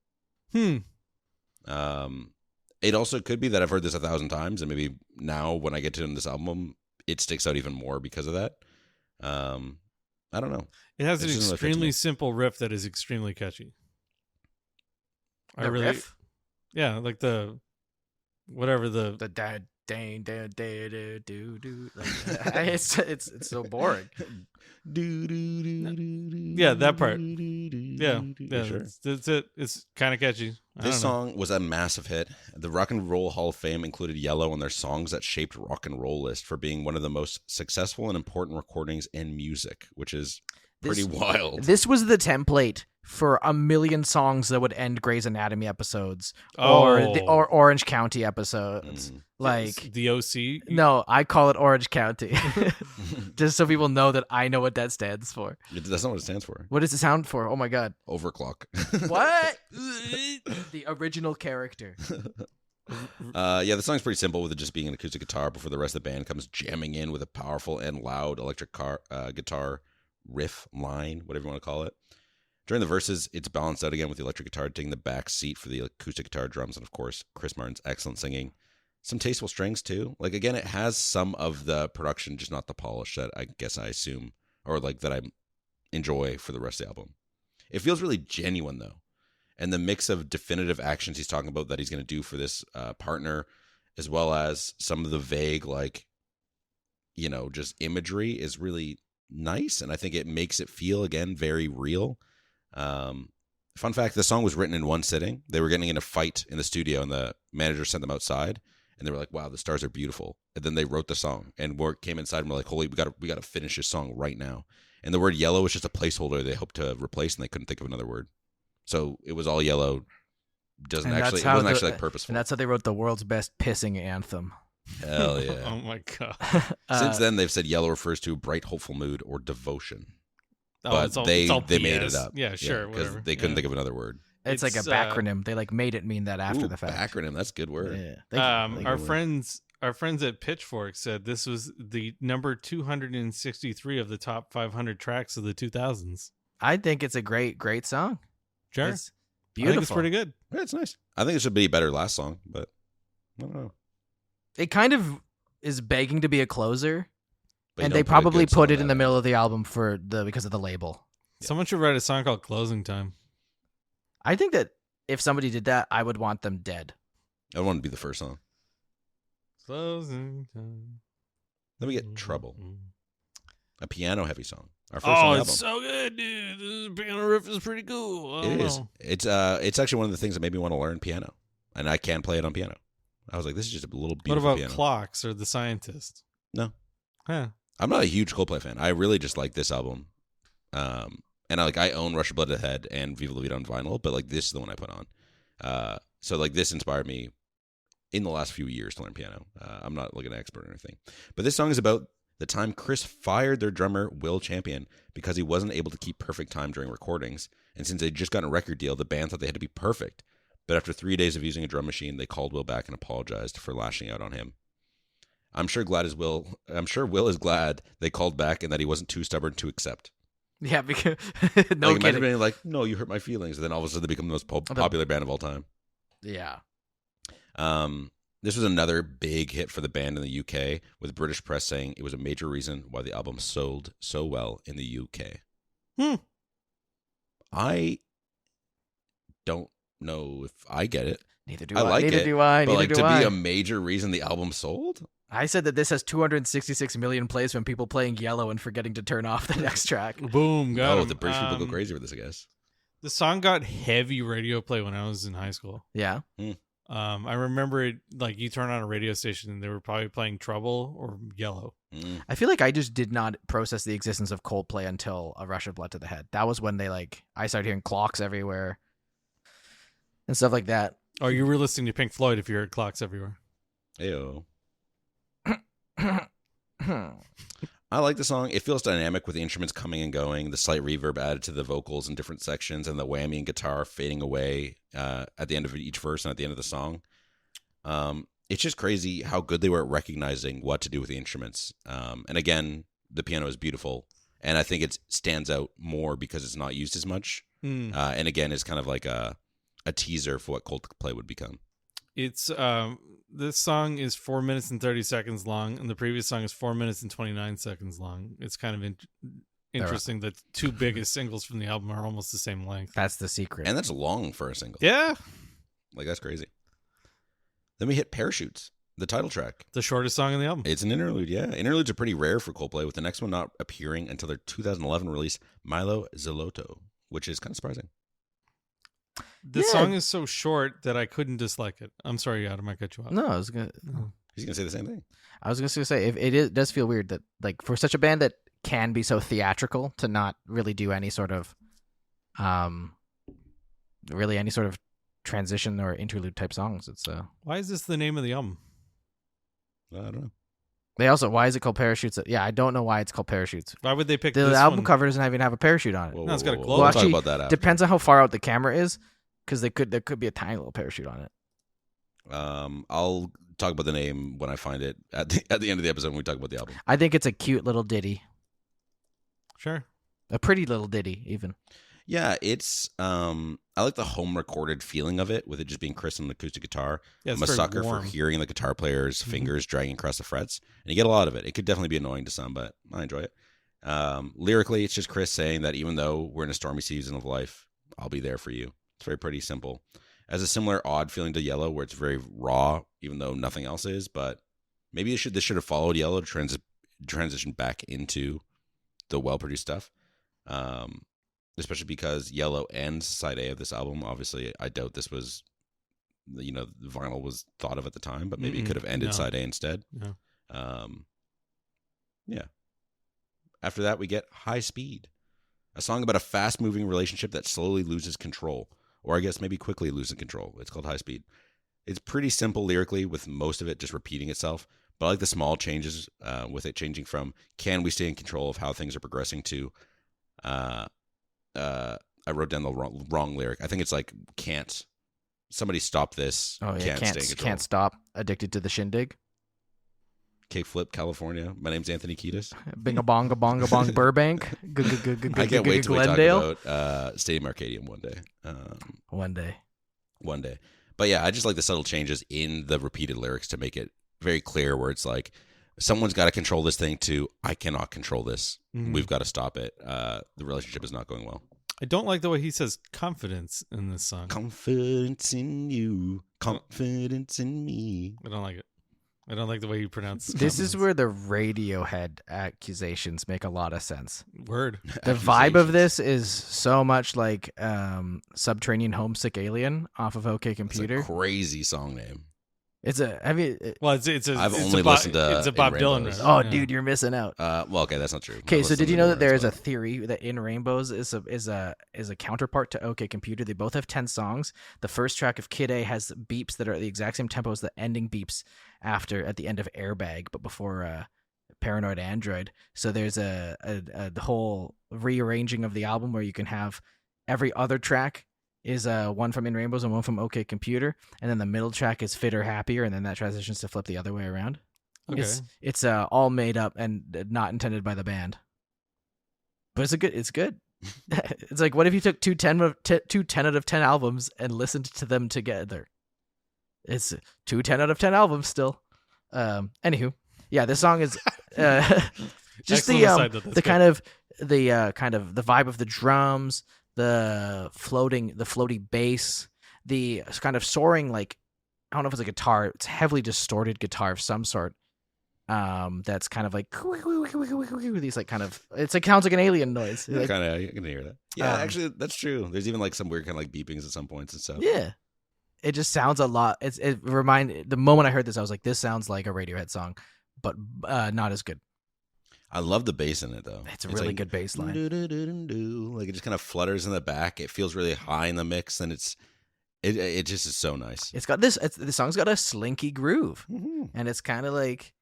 It also could be that I've heard this 1,000 times, and maybe now when I get to this album, it sticks out even more because of that. I don't know. It has It an doesn't really fit to extremely me. simple riff that is extremely catchy. Riff? Yeah, like the whatever the The dad dang dang do do. It's so boring. yeah, that part. Yeah, Sure. that's it. It's kind of catchy. I This don't know. song was a massive hit. The Rock and Roll Hall of Fame included Yellow on their songs that shaped rock and roll list for being one of the most successful and important recordings in music, which is pretty wild. This was the template for a million songs that would end Grey's Anatomy episodes Oh. or Orange County episodes. Like the OC. no, I call it Orange County, just so people know that I know what that stands for. That's not what it stands for. What does it sound for? Oh my god! Overclock. What? The original character. Yeah, the song's pretty simple with it just being an acoustic guitar before the rest of the band comes jamming in with a powerful and loud electric guitar riff line, whatever you want to call it. During the verses, it's balanced out again with the electric guitar taking the back seat for the acoustic guitar drums, and of course, Chris Martin's excellent singing. Some tasteful strings too. Like again, it has some of the production, just not the polish that I guess I assume or like that I enjoy for the rest of the album. It feels really genuine though. And the mix of definitive actions he's talking about that he's going to do for this partner, as well as some of the vague, like, you know, just imagery is really nice. And I think it makes it feel, again, very real. Fun fact, the song was written in one sitting. They were getting in a fight in the studio, and the manager sent them outside. And they were like, wow, the stars are beautiful. And then they wrote the song and came inside and were like, holy, we got to finish this song right now. And the word yellow was just a placeholder they hoped to replace, and they couldn't think of another word. So it was all yellow. It wasn't actually like purposeful. And that's how they wrote the world's best pissing anthem. Hell yeah. Oh my god. Since then, they've said yellow refers to bright, hopeful mood or devotion. Oh, But it's all they BS. made it up. Yeah, sure, because whatever. they couldn't Yeah. think of another word. It's like a It's, backronym. They like made it mean that after Ooh, the fact. acronym. That's a good word. Yeah. Our friends at Pitchfork said this was the number 263 of the top 500 tracks of the 2000s. I think it's a great song. Sure. It's I beautiful. think it's pretty good. Yeah, it's nice. I think it should be a better last song, but I don't know. It kind of is begging to be a closer, But you and don't they put a probably good song put it on in the that middle of the album because of the label. Yeah. Someone should write a song called Closing Time. I think that if somebody did that, I would want them dead. I want it to be the first song. Closing Time. Then we get Trouble, a piano-heavy song. Our first Oh, on the it's album. so good, dude. This piano riff is pretty cool. I don't It is. know. It's actually one of the things that made me want to learn piano, and I can play it on piano. I was like, this is just a little What beautiful about piano. Clocks or The Scientist? No. Huh. I'm not a huge Coldplay fan. I really just like this album. And I own Rush of Blood to the Head and Viva La Vida on vinyl, but like this is the one I put on. So like this inspired me in the last few years to learn piano. I'm not like an expert or anything, but this song is about the time Chris fired their drummer Will Champion because he wasn't able to keep perfect time during recordings. And since they'd just gotten a record deal, the band thought they had to be perfect. But after 3 days of using a drum machine, they called Will back and apologized for lashing out on him. I'm sure Will is glad they called back and that he wasn't too stubborn to accept. Yeah, because No, no like, imagine kidding. being like, no, you hurt my feelings, and then all of a sudden they become the most popular band of all time. Yeah. This was another big hit for the band in the UK, with British press saying it was a major reason why the album sold so well in the UK. I don't know if I get it. Neither do I I. like Neither it, do I. but Neither like do to I. be a major reason the album sold? I said that this has 266 million plays from people playing Yellow and forgetting to turn off the next track. Boom. Got Oh, him. the British people go crazy with this, I guess. The song got heavy radio play when I was in high school. Yeah. I remember it like you turn on a radio station and they were probably playing Trouble or Yellow. I feel like I just did not process the existence of Coldplay until A Rush of Blood to the Head. That was when I started hearing clocks everywhere and stuff like that. Oh, you were listening to Pink Floyd if you heard clocks everywhere. Ew. I like the song. It feels dynamic with the instruments coming and going, the slight reverb added to the vocals in different sections, and the whammy and guitar fading away at the end of each verse and at the end of the song. It's just crazy how good they were at recognizing what to do with the instruments. And again, the piano is beautiful, and I think it stands out more because it's not used as much. And again, it's kind of like a teaser for what Coldplay would become. It's this song is 4 minutes and 30 seconds long, and the previous song is 4 minutes and 29 seconds long. It's kind of interesting that two biggest singles from the album are almost the same length. That's the secret. And that's long for a single. Yeah, Like, that's crazy. Then we hit Parachutes, the title track. the shortest song on the album. It's an interlude, yeah. Interludes are pretty rare for Coldplay, with the next one not appearing until their 2011 release, Milo Zolotto, which is kind of surprising. The song is so short that I couldn't dislike it. I'm sorry, Adam, I cut you off. No, I was gonna. He's going to say the same thing. I was just gonna say it does feel weird that like for such a band that can be so theatrical to not really do any sort of, transition or interlude type songs. It's Why is this the name of the album? I don't know. They also, why is it called Parachutes? Yeah, I don't know why it's called Parachutes. Why would they pick The this album one? cover doesn't even have a parachute on it. Whoa, No, it's got a glow. We'll Actually, talk about that after. Depends on how far out the camera is, because there could be a tiny little parachute on it. I'll talk about the name when I find it at the end of the episode when we talk about the album. I think it's a cute little ditty, Sure. a pretty little ditty even. Yeah, it's I like the home recorded feeling of it, with it just being Chris on the acoustic guitar. Yeah, I'm it's a very sucker warm. for hearing the guitar player's fingers dragging across the frets, and you get a lot of it. It could definitely be annoying to some, but I enjoy it. Lyrically, it's just Chris saying that even though we're in a stormy season of life, I'll be there for you. It's very pretty simple. Has a similar odd feeling to Yellow, where it's very raw, even though nothing else is. But maybe this should have followed Yellow to transition back into the well-produced stuff. Especially because Yellow ends side A of this album. Obviously, I doubt this was, the vinyl was thought of at the time, but maybe it could have ended side A instead. No. Yeah. After that, we get High Speed, a song about a fast-moving relationship that slowly loses control, or I guess maybe quickly losing control. It's called High Speed. It's pretty simple lyrically, with most of it just repeating itself, but I like the small changes with it changing from "Can we stay in control of how things are progressing" to I wrote down the wrong lyric. I think it's like, "Can't somebody stop this?" Oh yeah, Can't stay in control. can't stop. Addicted to the shindig. Kickflip, California. My name's Anthony Kiedis. Binga bonga bonga bong Burbank. I can't wait till we talk Glendale. about Stadium Arcadium one day. One day. But yeah, I just like the subtle changes in the repeated lyrics to make it very clear where it's like, someone's got to control this thing too. I cannot control this. We've got to stop it. The relationship is not going well. I don't like the way he says confidence in this song. Confidence in you. Confidence in me. I don't like it. I don't like the way you pronounce This is confidence. where the Radiohead accusations make a lot of sense. Word. The vibe of this is so much like Subterranean Homesick Alien off of OK Computer. It's a crazy song name. It's a have you? Well, I've it's only a listened to it's a Bob In Dylan. Rainbows. record. Oh, Yeah. dude, you're missing out. Well, okay, that's not true. Okay, I've so listened did to you know the that there is a others, theory that In Rainbows is a counterpart to OK Computer? They both have 10 songs. The first track of Kid A has beeps that are the exact same tempo as the ending beeps at the end of Airbag, but before Paranoid Android. So there's the whole rearranging of the album where you can have every other track is one from In Rainbows and one from OK Computer, and then the middle track is Fitter Happier, and then that transitions to flip the other way around. Okay. It's all made up and not intended by the band. But it's good. It's like, what if you took two 10 out of 10 albums and listened to them together? It's 2 10 out of 10 albums still. Anywho, yeah, this song is just Excellent aside, though. That's the good. kind of the vibe of the drums, the floaty bass, the kind of soaring, like, I don't know if it's a guitar, it's heavily distorted guitar of some sort. That's kind of like these like kind of, it's like sounds like an alien noise. Yeah, Like, kind of. You can hear that. Yeah, Um, actually, that's true. There's even like some weird kind of like beepings at some points and stuff. yeah, it just sounds a lot. The moment I heard this, I was like, this sounds like a Radiohead song, but not as good. I love the bass in it though. It's a really like, good bass line. do-do-do-do-do. Like it just kind of flutters in the back. It feels really high in the mix, and it just is so nice. It's got the song's got a slinky groove, and it's kind of like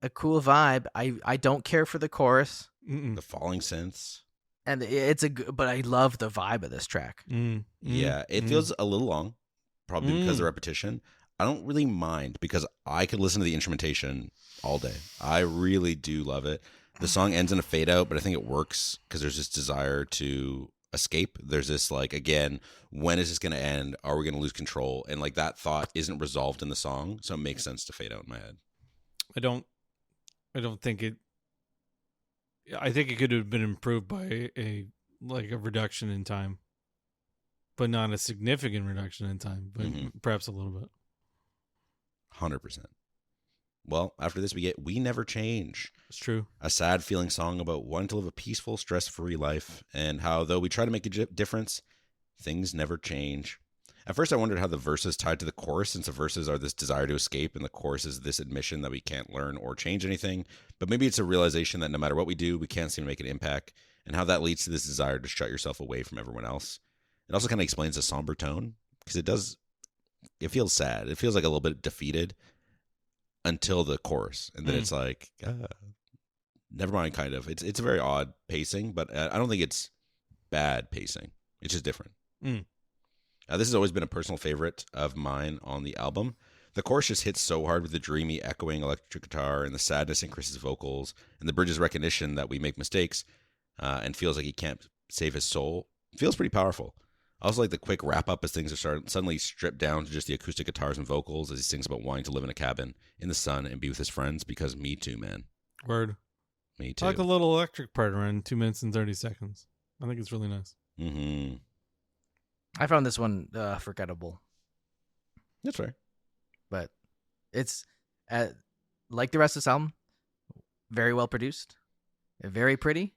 a cool vibe. I don't care for the chorus, The falling synths. and but I love the vibe of this track. Yeah, it feels a little long, probably because of the repetition. I don't really mind because I could listen to the instrumentation all day. I really do love it. The song ends in a fade out, but I think it works because there's this desire to escape. There's this like, again, when is this going to end? Are we going to lose control? And like that thought isn't resolved in the song, so it makes sense to fade out in my head. I don't think it. I think it could have been improved by a reduction in time, but not a significant reduction in time, but perhaps a little bit. 100%. Well, after this, we get We Never Change. It's true. A sad feeling song about wanting to live a peaceful, stress-free life, and how, though we try to make a difference, things never change. At first, I wondered how the verses tied to the chorus, since the verses are this desire to escape, and the chorus is this admission that we can't learn or change anything. But maybe it's a realization that no matter what we do, we can't seem to make an impact, and how that leads to this desire to shut yourself away from everyone else. It also kind of explains the somber tone, because it feels sad. It feels like a little bit defeated until the chorus, and then it's like, never mind. Kind of. It's a very odd pacing, but I don't think it's bad pacing. It's just different. This has always been a personal favorite of mine on the album. The chorus just hits so hard with the dreamy, echoing electric guitar and the sadness in Chris's vocals, and the bridge's recognition that we make mistakes, and feels like he can't save his soul. Feels pretty powerful. I also like the quick wrap-up as things are suddenly stripped down to just the acoustic guitars and vocals as he sings about wanting to live in a cabin in the sun and be with his friends, because me too, man. Word. Me too. I like the little electric part around 2 minutes and 30 seconds. I think it's really nice. Mm-hmm. I found this one forgettable, That's fair. but it's like the rest of this album, very well produced, very pretty.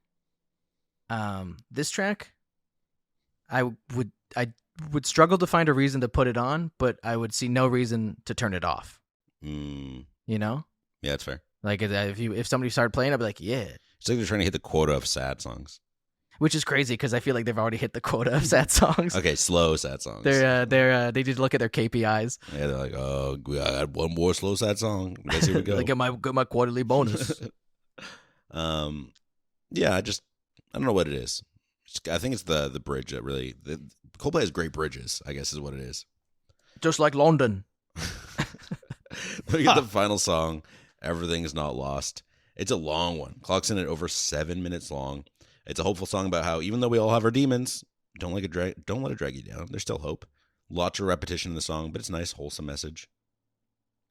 This track, I would struggle to find a reason to put it on, but I would see no reason to turn it off. You know, Yeah, that's fair. like if somebody started playing, I'd be like, yeah. It's like they're trying to hit the quota of sad songs. Which is crazy because I feel like they've already hit the quota of sad songs. Okay, slow sad songs. They did look at their KPIs. Yeah, they're like, oh, I got one more slow sad song. I guess here we go. Like get my quarterly bonus. Yeah, I don't know what it is. I think it's the bridge that really. Coldplay has great bridges, I guess is what it is. Just like London. We get the final song, Everything's Not Lost. It's a long one. Clocks in at over 7 minutes long. It's a hopeful song about how even though we all have our demons, don't let it drag you down. There's still hope. Lots of repetition in the song, but it's a nice, wholesome message.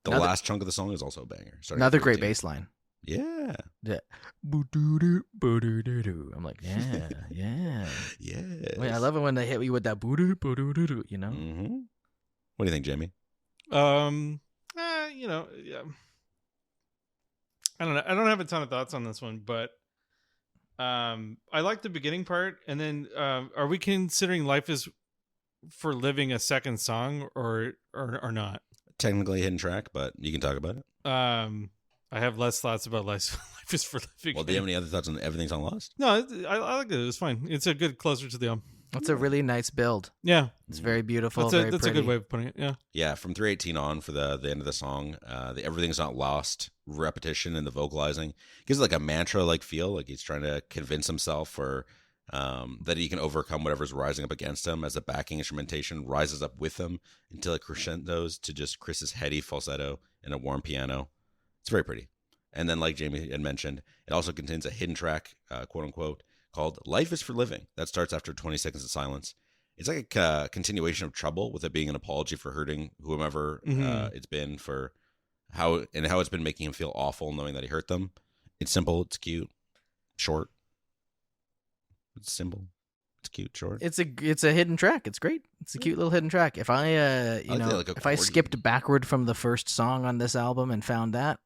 The last chunk of the song is also a banger. Another great bass line. Yeah. Yeah. Boo-doo-doo, boo-doo-doo-doo. I'm like, yeah, yeah. Yes. Wait, I love it when they hit you with that boo-doo, boo-doo-doo-doo, you know? Mm-hmm. What do you think, Jamie? You know, yeah. I don't know. I don't have a ton of thoughts on this one, but I like the beginning part. And then, are we considering Life is for Living a second song or not? Technically a hidden track, but you can talk about it. I have less thoughts about Life is for Living. Well, do you have any other thoughts on Everything's Not Lost? No, I like it. It's fine. It's a good closer to the album. It's a really nice build. Yeah. It's very beautiful. That's very a good way of putting it. Yeah. Yeah, from 318 on for the end of the song, the Everything's Not Lost repetition and the vocalizing gives it like a mantra like feel, like he's trying to convince himself or that he can overcome whatever's rising up against him as the backing instrumentation rises up with him until it crescendos to just Chris's heady falsetto and a warm piano. It's very pretty. And then, like Jamie had mentioned, it also contains a hidden track, quote unquote, called Life is for Living. That starts after 20 seconds of silence. It's like a continuation of Trouble, with it being an apology for hurting whomever it's been for how it's been making him feel awful knowing that he hurt them. It's simple. It's cute. Short. It's simple. It's cute. Short. It's a hidden track. It's great. It's a cute little hidden track. If I if I skipped backward from the first song on this album and found that,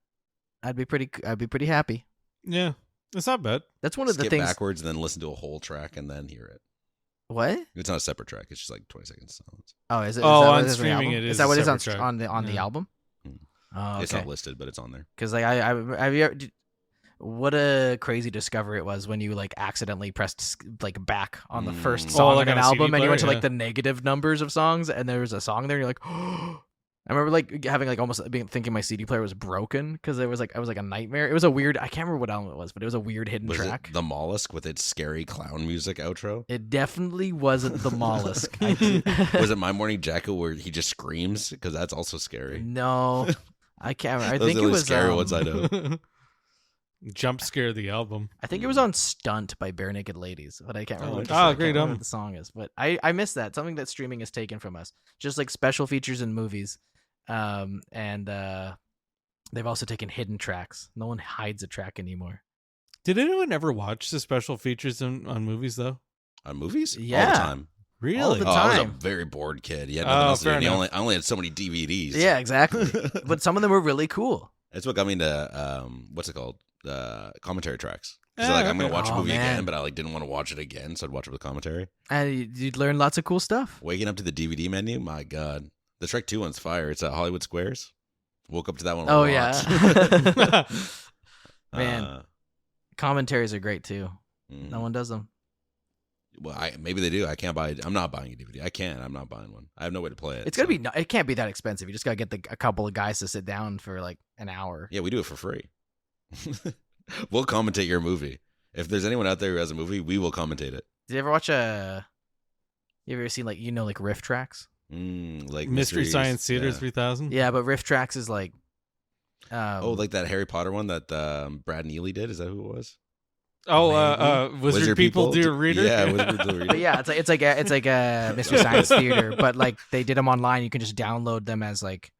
I'd be pretty happy. Yeah, it's not bad. That's one of the Skip things. backwards and then listen to a whole track and then hear it. What? It's not a separate track. It's just like 20 seconds of silence. Oh, is it? Oh, is that what on it is on the streaming album? it Is that what a it is on separate track. on the Yeah. album? Oh, okay. It's not listed, but it's on there. Because like what a crazy discovery it was when you like accidentally pressed like back on the first song like on an on a CD album and you went to player, like the negative numbers of songs and there was a song there and you're like, oh. I remember like having like almost thinking my CD player was broken because it was like a nightmare. It was a weird. I can't remember what album it was, but it was a weird hidden Was track. it the Mollusk with its scary clown music outro? It definitely wasn't the Mollusk. Was it My Morning Jacket where he just screams? Because that's also scary. No, I can't remember. I Those think are it the only was scary ones I know. Jump Scare the album. I think it was on Stunt by Bare Naked Ladies, but I can't remember. Oh, I can't great remember album. what the song is, but I miss that. Something that streaming has taken from us, just like special features in movies, and they've also taken hidden tracks. No one hides a track anymore. Did anyone ever watch the special features on movies though? On movies? Yeah. All the time. Really? All the I was a time. very bored kid. Yeah, nothing else to do. fair And enough. I only had so many DVDs. Yeah, exactly. But some of them were really cool. That's what got me into what's it called? Commentary tracks. So Ah, like I'm gonna okay. watch a Oh, movie man. again, but I like didn't want to watch it again, so I'd watch it with commentary. And you'd learn lots of cool stuff. Waking up to the DVD menu, my God, the Shrek 2 one's fire. It's at Hollywood Squares. Woke up to that one. Oh, a lot. yeah. Man. Uh, Commentaries are great too. mm. No one does them. Well, maybe they do. I can't buy it. I'm not buying a DVD. I can't. I'm not buying one. I have no way to play it. It's gonna so- be. It can't be that expensive. You just gotta get a couple of guys to sit down for like an hour. Yeah, we do it for free. We'll commentate your movie. If there's anyone out there who has a movie, we will commentate it. Did you ever watch You ever seen like riff tracks? Like Mystery mysteries. Science Theater Yeah. 3000. Yeah, but riff tracks is like. Oh, like that Harry Potter one that Brad Neely did. Is that who it was? Wizard People, Dear Reader. Yeah, Wizard Dear Reader. But yeah, it's like a Mystery Science Theater, but like they did them online. You can just download them as like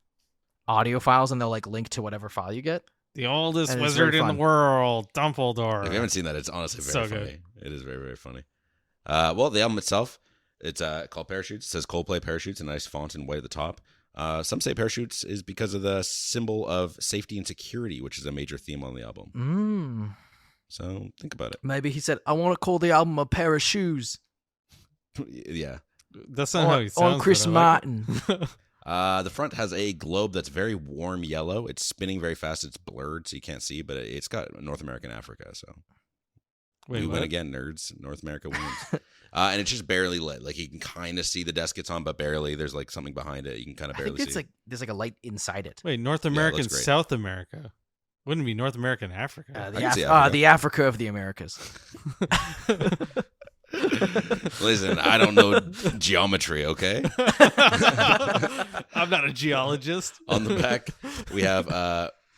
audio files, and they'll like link to whatever file you get. The oldest And it's wizard very in the fun. world, Dumbledore. If you haven't seen that, it's honestly very So good. funny. It is very, very funny. Well, the album itself, it's called Parachutes. It says Coldplay Parachutes, a nice font in white at the top. Some say Parachutes is because of the symbol of safety and security, which is a major theme on the album. So think about it. Maybe he said, "I want to call the album a pair of shoes." Yeah. That's not how he sounds. On Chris but I like it. Martin. The front has a globe that's very warm yellow. It's spinning very fast. It's blurred, so you can't see, but it's got North America and Africa. So Wait, we what? win again, nerds. North America wins. And it's just barely lit. Like you can kind of see the desk it's on, but barely. There's like something behind it. You can kind of I barely think it's see. like there's like a light inside it. Wait, North it America looks and great. South America. Wouldn't it be North America and Africa. I can see Africa. The Africa of the Americas. Listen, I don't know geometry, okay? I'm not a geologist. On the back, we have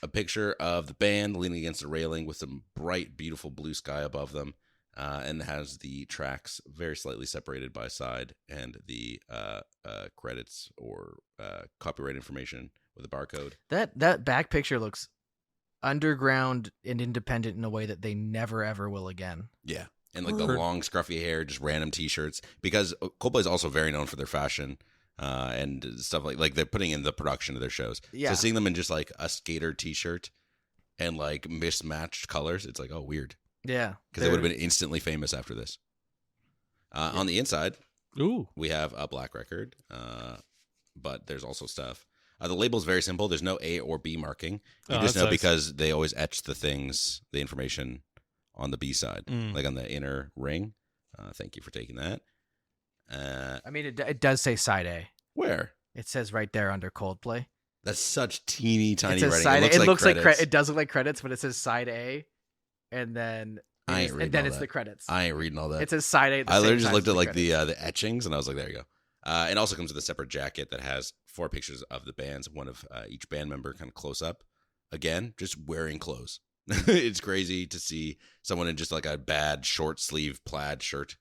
a picture of the band leaning against a railing with some bright, beautiful blue sky above them, and has the tracks very slightly separated by side and the credits or copyright information with a barcode. That back picture looks underground and independent in a way that they never ever will again. Yeah. And like the long scruffy hair, just random t-shirts, because Coldplay is also very known for their fashion and stuff like they're putting in the production of their shows. Yeah. So seeing them in just like a skater t-shirt and like mismatched colors, it's like, oh, weird. Yeah. Because they would have been instantly famous after this. On the inside, we have a black record, but there's also stuff. The label is very simple. There's no A or B marking. You just know nice. because they always etch the information on the B side, like on the inner ring. Thank you for taking that. I mean, it does say side A. Where? It says right there under Coldplay. That's such teeny tiny It says writing. side It looks like credits. it does look like credits, but it says side A, and then it's the credits. I ain't reading all that. It says side A. I literally just looked at like the etchings, and I was like, there you go. It also comes with a separate jacket that has 4 pictures of the bands, one of each band member kind of close up. Again, just wearing clothes. It's crazy to see someone in just like a bad short sleeve plaid shirt.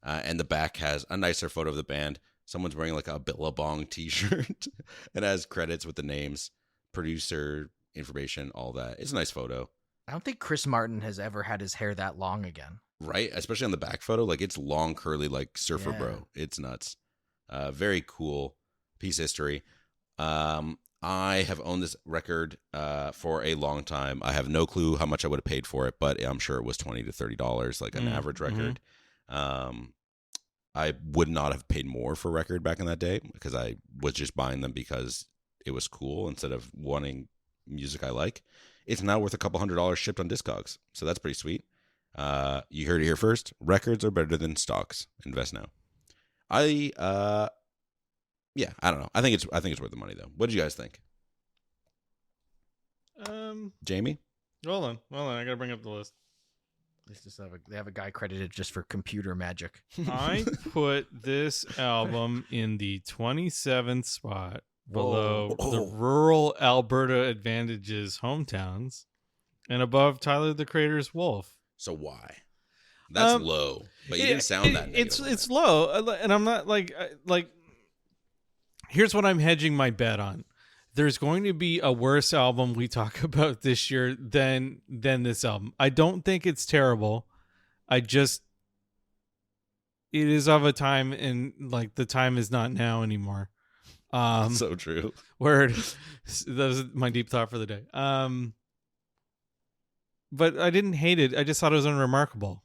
And the back has a nicer photo of the band. Someone's wearing like a Billabong t-shirt and has credits with the names, producer information, all that. It's a nice photo. I don't think Chris Martin has ever had his hair that long again. Right? Especially on the back photo. Like it's long, curly, like surfer bro. It's nuts. Very cool piece of history. I have owned this record for a long time. I have no clue how much I would have paid for it, but I'm sure it was $20 to $30, like an average record. I would not have paid more for a record back in that day because I was just buying them because it was cool instead of wanting music I like. It's now worth a couple $100 shipped on Discogs, so that's pretty sweet. You heard it here first. Records are better than stocks. Invest now. I don't know. I think it's worth the money though. What did you guys think? Jamie? Hold on. I gotta bring up the list. They have a guy credited just for computer magic. I put this album in the 27th spot below the rural Alberta Advantage's hometowns and above Tyler the Creator's Wolf. So why? That's low, but you didn't sound that negative. It's low, and I'm not like. Here's what I'm hedging my bet on. There's going to be a worse album we talk about this year than this album. I don't think it's terrible. It is of a time, and like the time is not now anymore. So true. Word. That was my deep thought for the day. But I didn't hate it. I just thought it was unremarkable.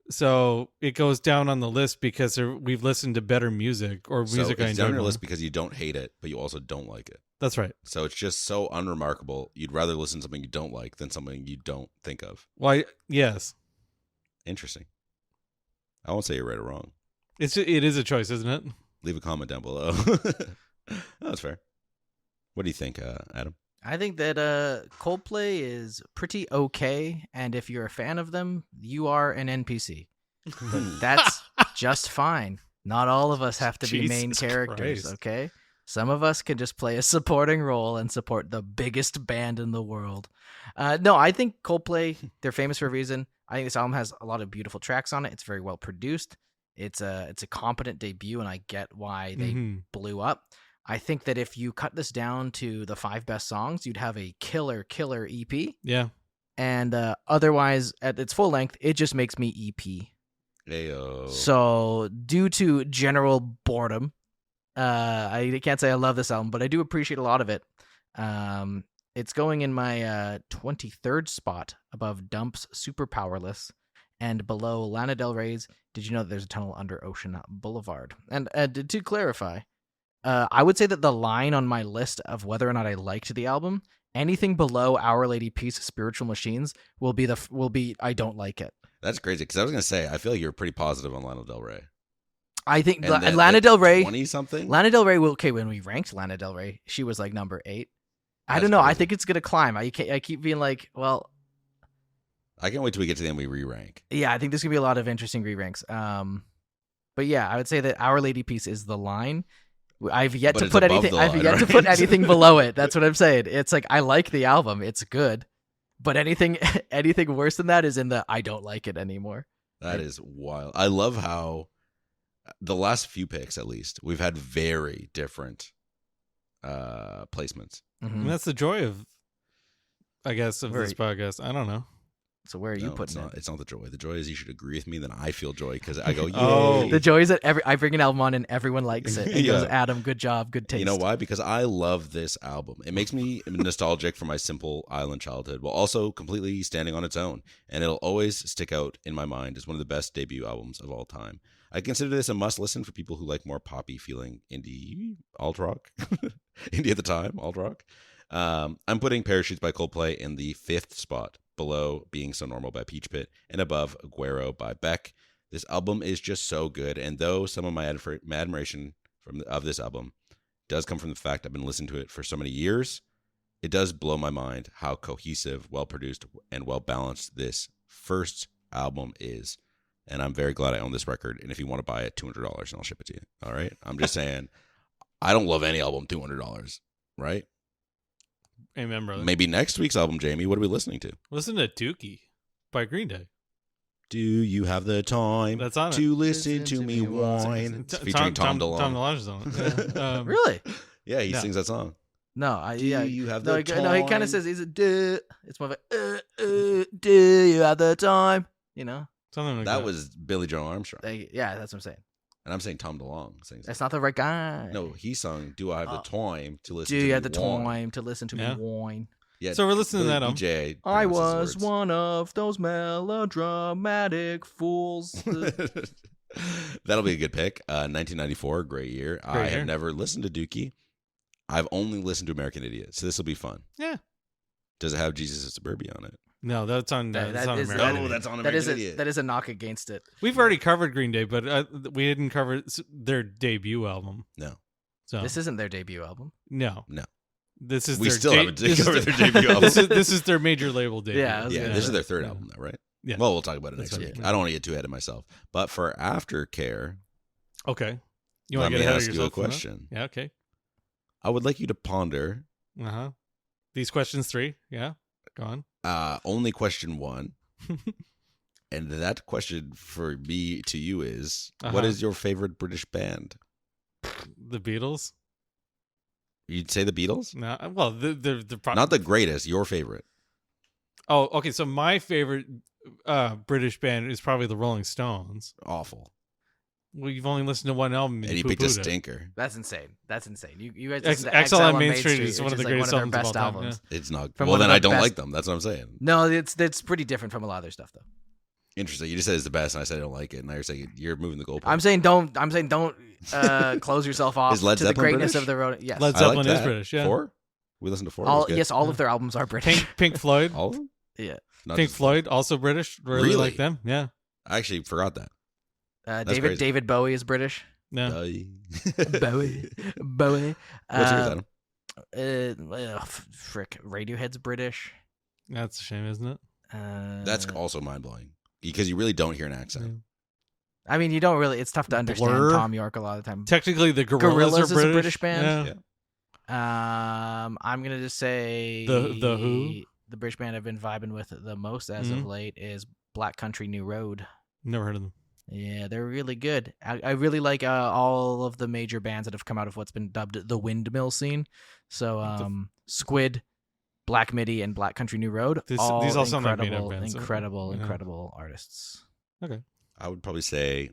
So it goes down on the list because we've listened to better music or music I enjoy. It's down on your more. list because you don't hate it, but you also don't like it. That's right. So it's just so unremarkable. You'd rather listen to something you don't like than something you don't think of. Why? Yes. Interesting. I won't say you're right or wrong. It is a choice, isn't it? Leave a comment down below. That's fair. What do you think, Adam? I think that Coldplay is pretty okay, and if you're a fan of them, you are an NPC. But that's just fine. Not all of us have to be main characters, Christ. okay? Some of us can just play a supporting role and support the biggest band in the world. No, I think Coldplay, they're famous for a reason. I think this album has a lot of beautiful tracks on it. It's very well produced. It's a competent debut, and I get why they blew up. I think that if you cut this down to the 5 best songs, you'd have a killer EP. Yeah. And otherwise, at its full length, it just makes me EP. Ayo. So due to general boredom, I can't say I love this album, but I do appreciate a lot of it. It's going in my 23rd spot above Dump's Super Powerless and below Lana Del Rey's Did You Know That There's a Tunnel Under Ocean Boulevard? And to clarify, I would say that the line on my list of whether or not I liked the album, anything below Our Lady Peace, Spiritual Machines will be I don't like it. That's crazy because I was gonna say I feel like you're pretty positive on Lana Del Rey. I think And Lana Del Rey 20-something. Lana Del Rey when we ranked Lana Del Rey, she was like number 8. I That's don't know. I crazy. think it's gonna climb. I keep being like, well, I can't wait till we get to the end. We re-rank. yeah, I think there's gonna be a lot of interesting re-ranks. But yeah, I would say that Our Lady Peace is the line. I've yet But to it's put above anything. the I've line, yet to right? put anything below it. That's what I'm saying. It's like I like the album. It's good, but anything worse than that is in the I don't like it anymore. That is wild. I love how the last few picks, at least, we've had very different placements. And that's the joy of, I guess, of Where- this podcast. I don't know. So where are you No, putting it? It's not the joy. The joy is you should agree with me, then I feel joy because I go, yay. Oh. The joy is that I bring an album on and everyone likes it. And goes, Yeah. Adam, good job, good taste. You know why? Because I love this album. It makes me nostalgic for my simple island childhood while also completely standing on its own. And it'll always stick out in my mind as one of the best debut albums of all time. I consider this a must listen for people who like more poppy feeling indie alt rock. Indie at the time, alt rock. I'm putting Parachutes by Coldplay in the 5th spot, below Being So Normal by Peach Pit, and above Aguero by Beck. This album is just so good, and though some of my admiration of this album does come from the fact I've been listening to it for so many years, it does blow my mind how cohesive, well-produced, and well-balanced this first album is. And I'm very glad I own this record, and if you want to buy it, $200, and I'll ship it to you. All right? I'm just saying, I don't love any album $200, right? Amen, brother. Maybe next week's album, Jamie, what are we listening to? Listen to Dookie by Green Day. Do you have the time That's on it. to listen to me whine? It's featuring Tom DeLonge. Tom DeLonge's on it. Yeah. Really? Yeah, he Yeah. sings that song. No, Do yeah. you have No, the no, he kind time? of says he's a duh. It's more of a do you have the time? You know? Something like That was Billy Joe Armstrong. Yeah, that's what I'm saying. And I'm saying Tom DeLonge sings That's that. not the right guy. No, he sung Do I Have the Time to Listen Do to you Me have the Whine. time to listen to Yeah. me whine? Yeah, So we're listening to Billy that, DJ I was pronounces words. one of those melodramatic fools. That'll be a good pick. 1994, great year. I Great have year. never listened to Dookie. I've only listened to American Idiot, so this will be fun. Yeah. Does it have Jesus is Suburbia on it? No, that's on. That- That's that on is- American that- Idiot. that's on that American is Idiot. that is a knock against it. We've already covered Green Day, but we didn't cover their debut album. No. So This isn't their debut album. no. No. This is We their still haven't this is covered their- their debut album. This is their major label debut. Yeah, I was Yeah, gonna this is say. their third album, though, right? Yeah. Well, we'll talk about it That's next right. week. I don't want to get too ahead of myself. But for Aftercare, Okay. You let want to me get ahead of ask you a yourself? for that? question. Yeah. Okay. I would like you to ponder These questions 3. Yeah. Go on. only question 1. And that question for me to you is, what Uh-huh. is your favorite British band? The Beatles. You'd say the Beatles? No. Well, the Not the greatest, your favorite. Oh, okay. So my favorite British band is probably the Rolling Stones. Awful. Well, you've only listened to one album, And you picked a poo-pooed it. stinker. That's insane. That's insane. You guys X- listen to XL on Main Street is one of which the like greatest their albums of best all time, albums. It's not. From Well, one then of I the don't best- like them. That's what I'm saying. No, it's pretty different from a lot of their stuff though. Interesting. You just said it's the best, and I said I don't like it. And now you're saying you're moving the goalpost. I'm saying don't close yourself off Is Led to the Zeppelin greatness British? of the road. Yes. Led I like Zeppelin is that. British, yeah. 4? We listened to 4. all It was good. yes, all of their albums are British. Pink Floyd. All of them? Yeah. Not Pink just- Floyd, also British. Really, Really? like them. Yeah. I actually forgot that. David crazy. Bowie is British. No. Bowie. What's yours, Adam? Frick. Radiohead's British. That's a shame, isn't it? That's also mind blowing because you really don't hear an accent. I mean, you don't really. It's tough to understand Blur. Tom York a lot of the time. Technically, the Gorillaz Gorillaz are is a British. British band? Yeah. I'm gonna just say The Who? The British band I've been vibing with the most as of late is Black Country New Road. Never heard of them. Yeah, they're really good. I really like all of the major bands that have come out of what's been dubbed the windmill scene. So Squid, Black Midi, and Black Country New Road. These all sound like made-up incredible, bands, so, incredible, yeah. incredible artists. I would probably say,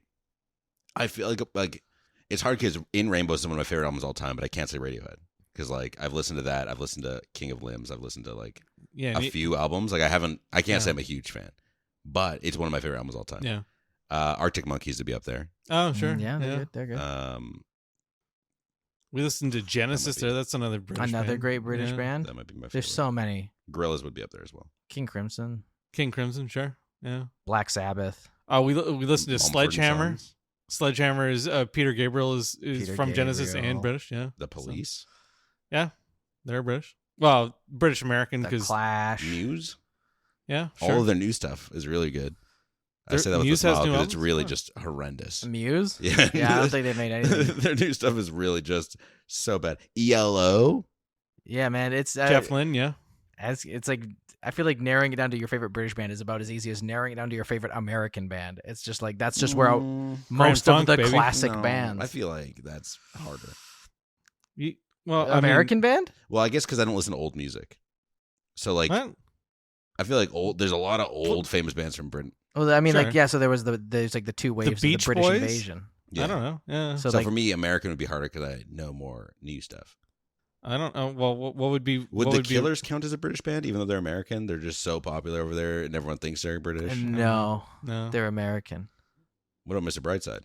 I feel like it's hard because In Rainbow is one of my favorite albums of all time, but I can't say Radiohead because like I've listened to that. I've listened to King of Limbs. I've listened to like Yeah. a few albums. Like I can't say I'm a huge fan, but it's one of my favorite albums of all time. Yeah. Arctic Monkeys to be up there. Oh, sure. Yeah, they're good. They're good. We listened to Genesis be- there. That's another British Another band. great British Yeah. band. That might be my favorite. There's so many. Gorillaz would be up there as well. King Crimson, King Crimson, sure. Yeah. Black Sabbath. Oh, we listened to Mumford and Sledgehammer. Sons, Sledgehammer is Peter Gabriel is Peter from Genesis Gabriel. and British. Yeah. The Police, Yeah. They're British. Well, British American The because Clash. Muse. yeah, sure. All of their new stuff is really good. I say that with a Muse has smile new because it's albums? really Oh. just horrendous. Muse? Yeah, Yeah, I don't think they made anything. Their new stuff is really just so bad. ELO. Yeah, man, it's Jeff Lynne, yeah. it's like I feel like narrowing it down to your favorite British band is about as easy as narrowing it down to your favorite American band. It's just like that's just where most Grand of the Funk, baby. classic No, bands. I feel like that's harder. Well, I mean, American band? Well, I guess because I don't listen to old music, so like what? I feel like there's a lot of old famous bands from Britain. Well, I mean, Sure. like yeah. So there's like the two waves of the Beach British Boys? invasion. Yeah. I don't know. Yeah. So, So like, for me, American would be harder because I know more new stuff. I don't know. Well, what would be? Would what the would Killers count as a British band, even though they're American? They're just so popular over there, and everyone thinks they're British. no, No. they're American. What about Mr. Brightside?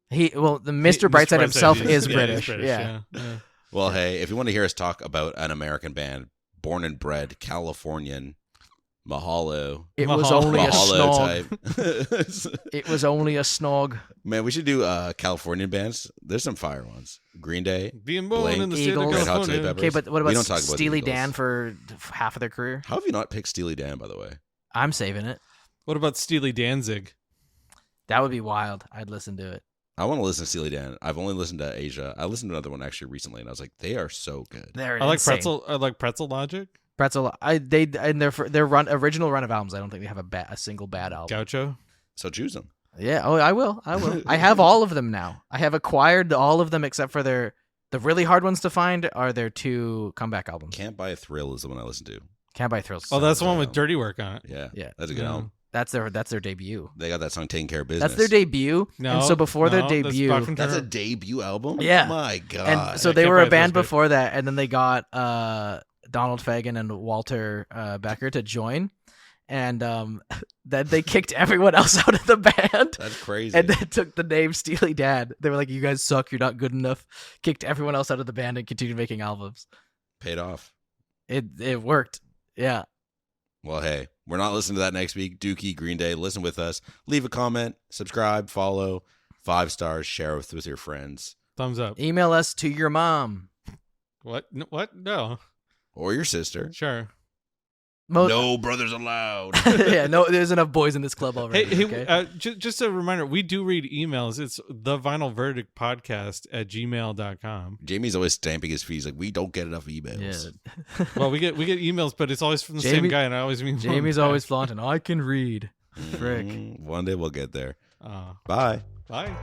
The Mr. Brightside himself is yeah, British. he's Yeah. Well, hey, if you want to hear us talk about an American band, born and bred, Californian, Mahalo, It was only a Mahalo snog. type. It was only a snog. Man, we should do Californian bands. There's some fire ones. Green Day. Being born Blink, in the state of Eagles. Red Hot Chili California. Peppers. Okay, but what We about don't talk about the Steely Eagles. Dan for half of their career? How have you not picked Steely Dan, by the way? I'm saving it. What about Steely Danzig? That would be wild. I'd listen to it. I want to listen to Steely Dan. I've only listened to Asia. I listened to another one actually recently, and I was like, they are so good. They're I like insane. Pretzel Logic. Pretzel. They in their original run of albums. I don't think they have a single bad album. Gaucho. So choose them. Yeah. Oh, I will. I have all of them now. I have acquired all of them except for the really hard ones to find are their two comeback albums. Can't Buy a Thrill is the one I listen to. Can't Buy Thrills. Oh, that's the one with album. Dirty Work on it. Yeah. Yeah. That's a good Yeah. album. That's their debut. They got that song Taking Care of Business. That's their debut. No, and so before their no, that's debut, Back from That's a Turner. debut album? Yeah. My God. and so I they can't were buy a band those, but- before that, and then they got Donald Fagen and Walter Becker to join, and then they kicked everyone else out of the band. That's crazy. And then took the name Steely Dan. They were like, "You guys suck. You're not good enough." Kicked everyone else out of the band and continued making albums. Paid off. It worked. Yeah. Well, hey, we're not listening to that next week. Dookie, Green Day, listen with us. Leave a comment, subscribe, follow, 5 stars, share with your friends. Thumbs up. Email us to your mom. What? What? No. Or your sister. Sure. No brothers allowed. Yeah, no, there's enough boys in this club already. Hey, okay? just a reminder, we do read emails. It's the Vinyl Verdict Podcast at gmail.com. Jamie's always stamping his feet. He's like, we don't get enough emails. Yeah. Well, we get emails, but it's always from the same Jamie- guy, and I always mean Jamie's always flaunting. I can read. Frick. One day we'll get there. Uh, Bye. bye.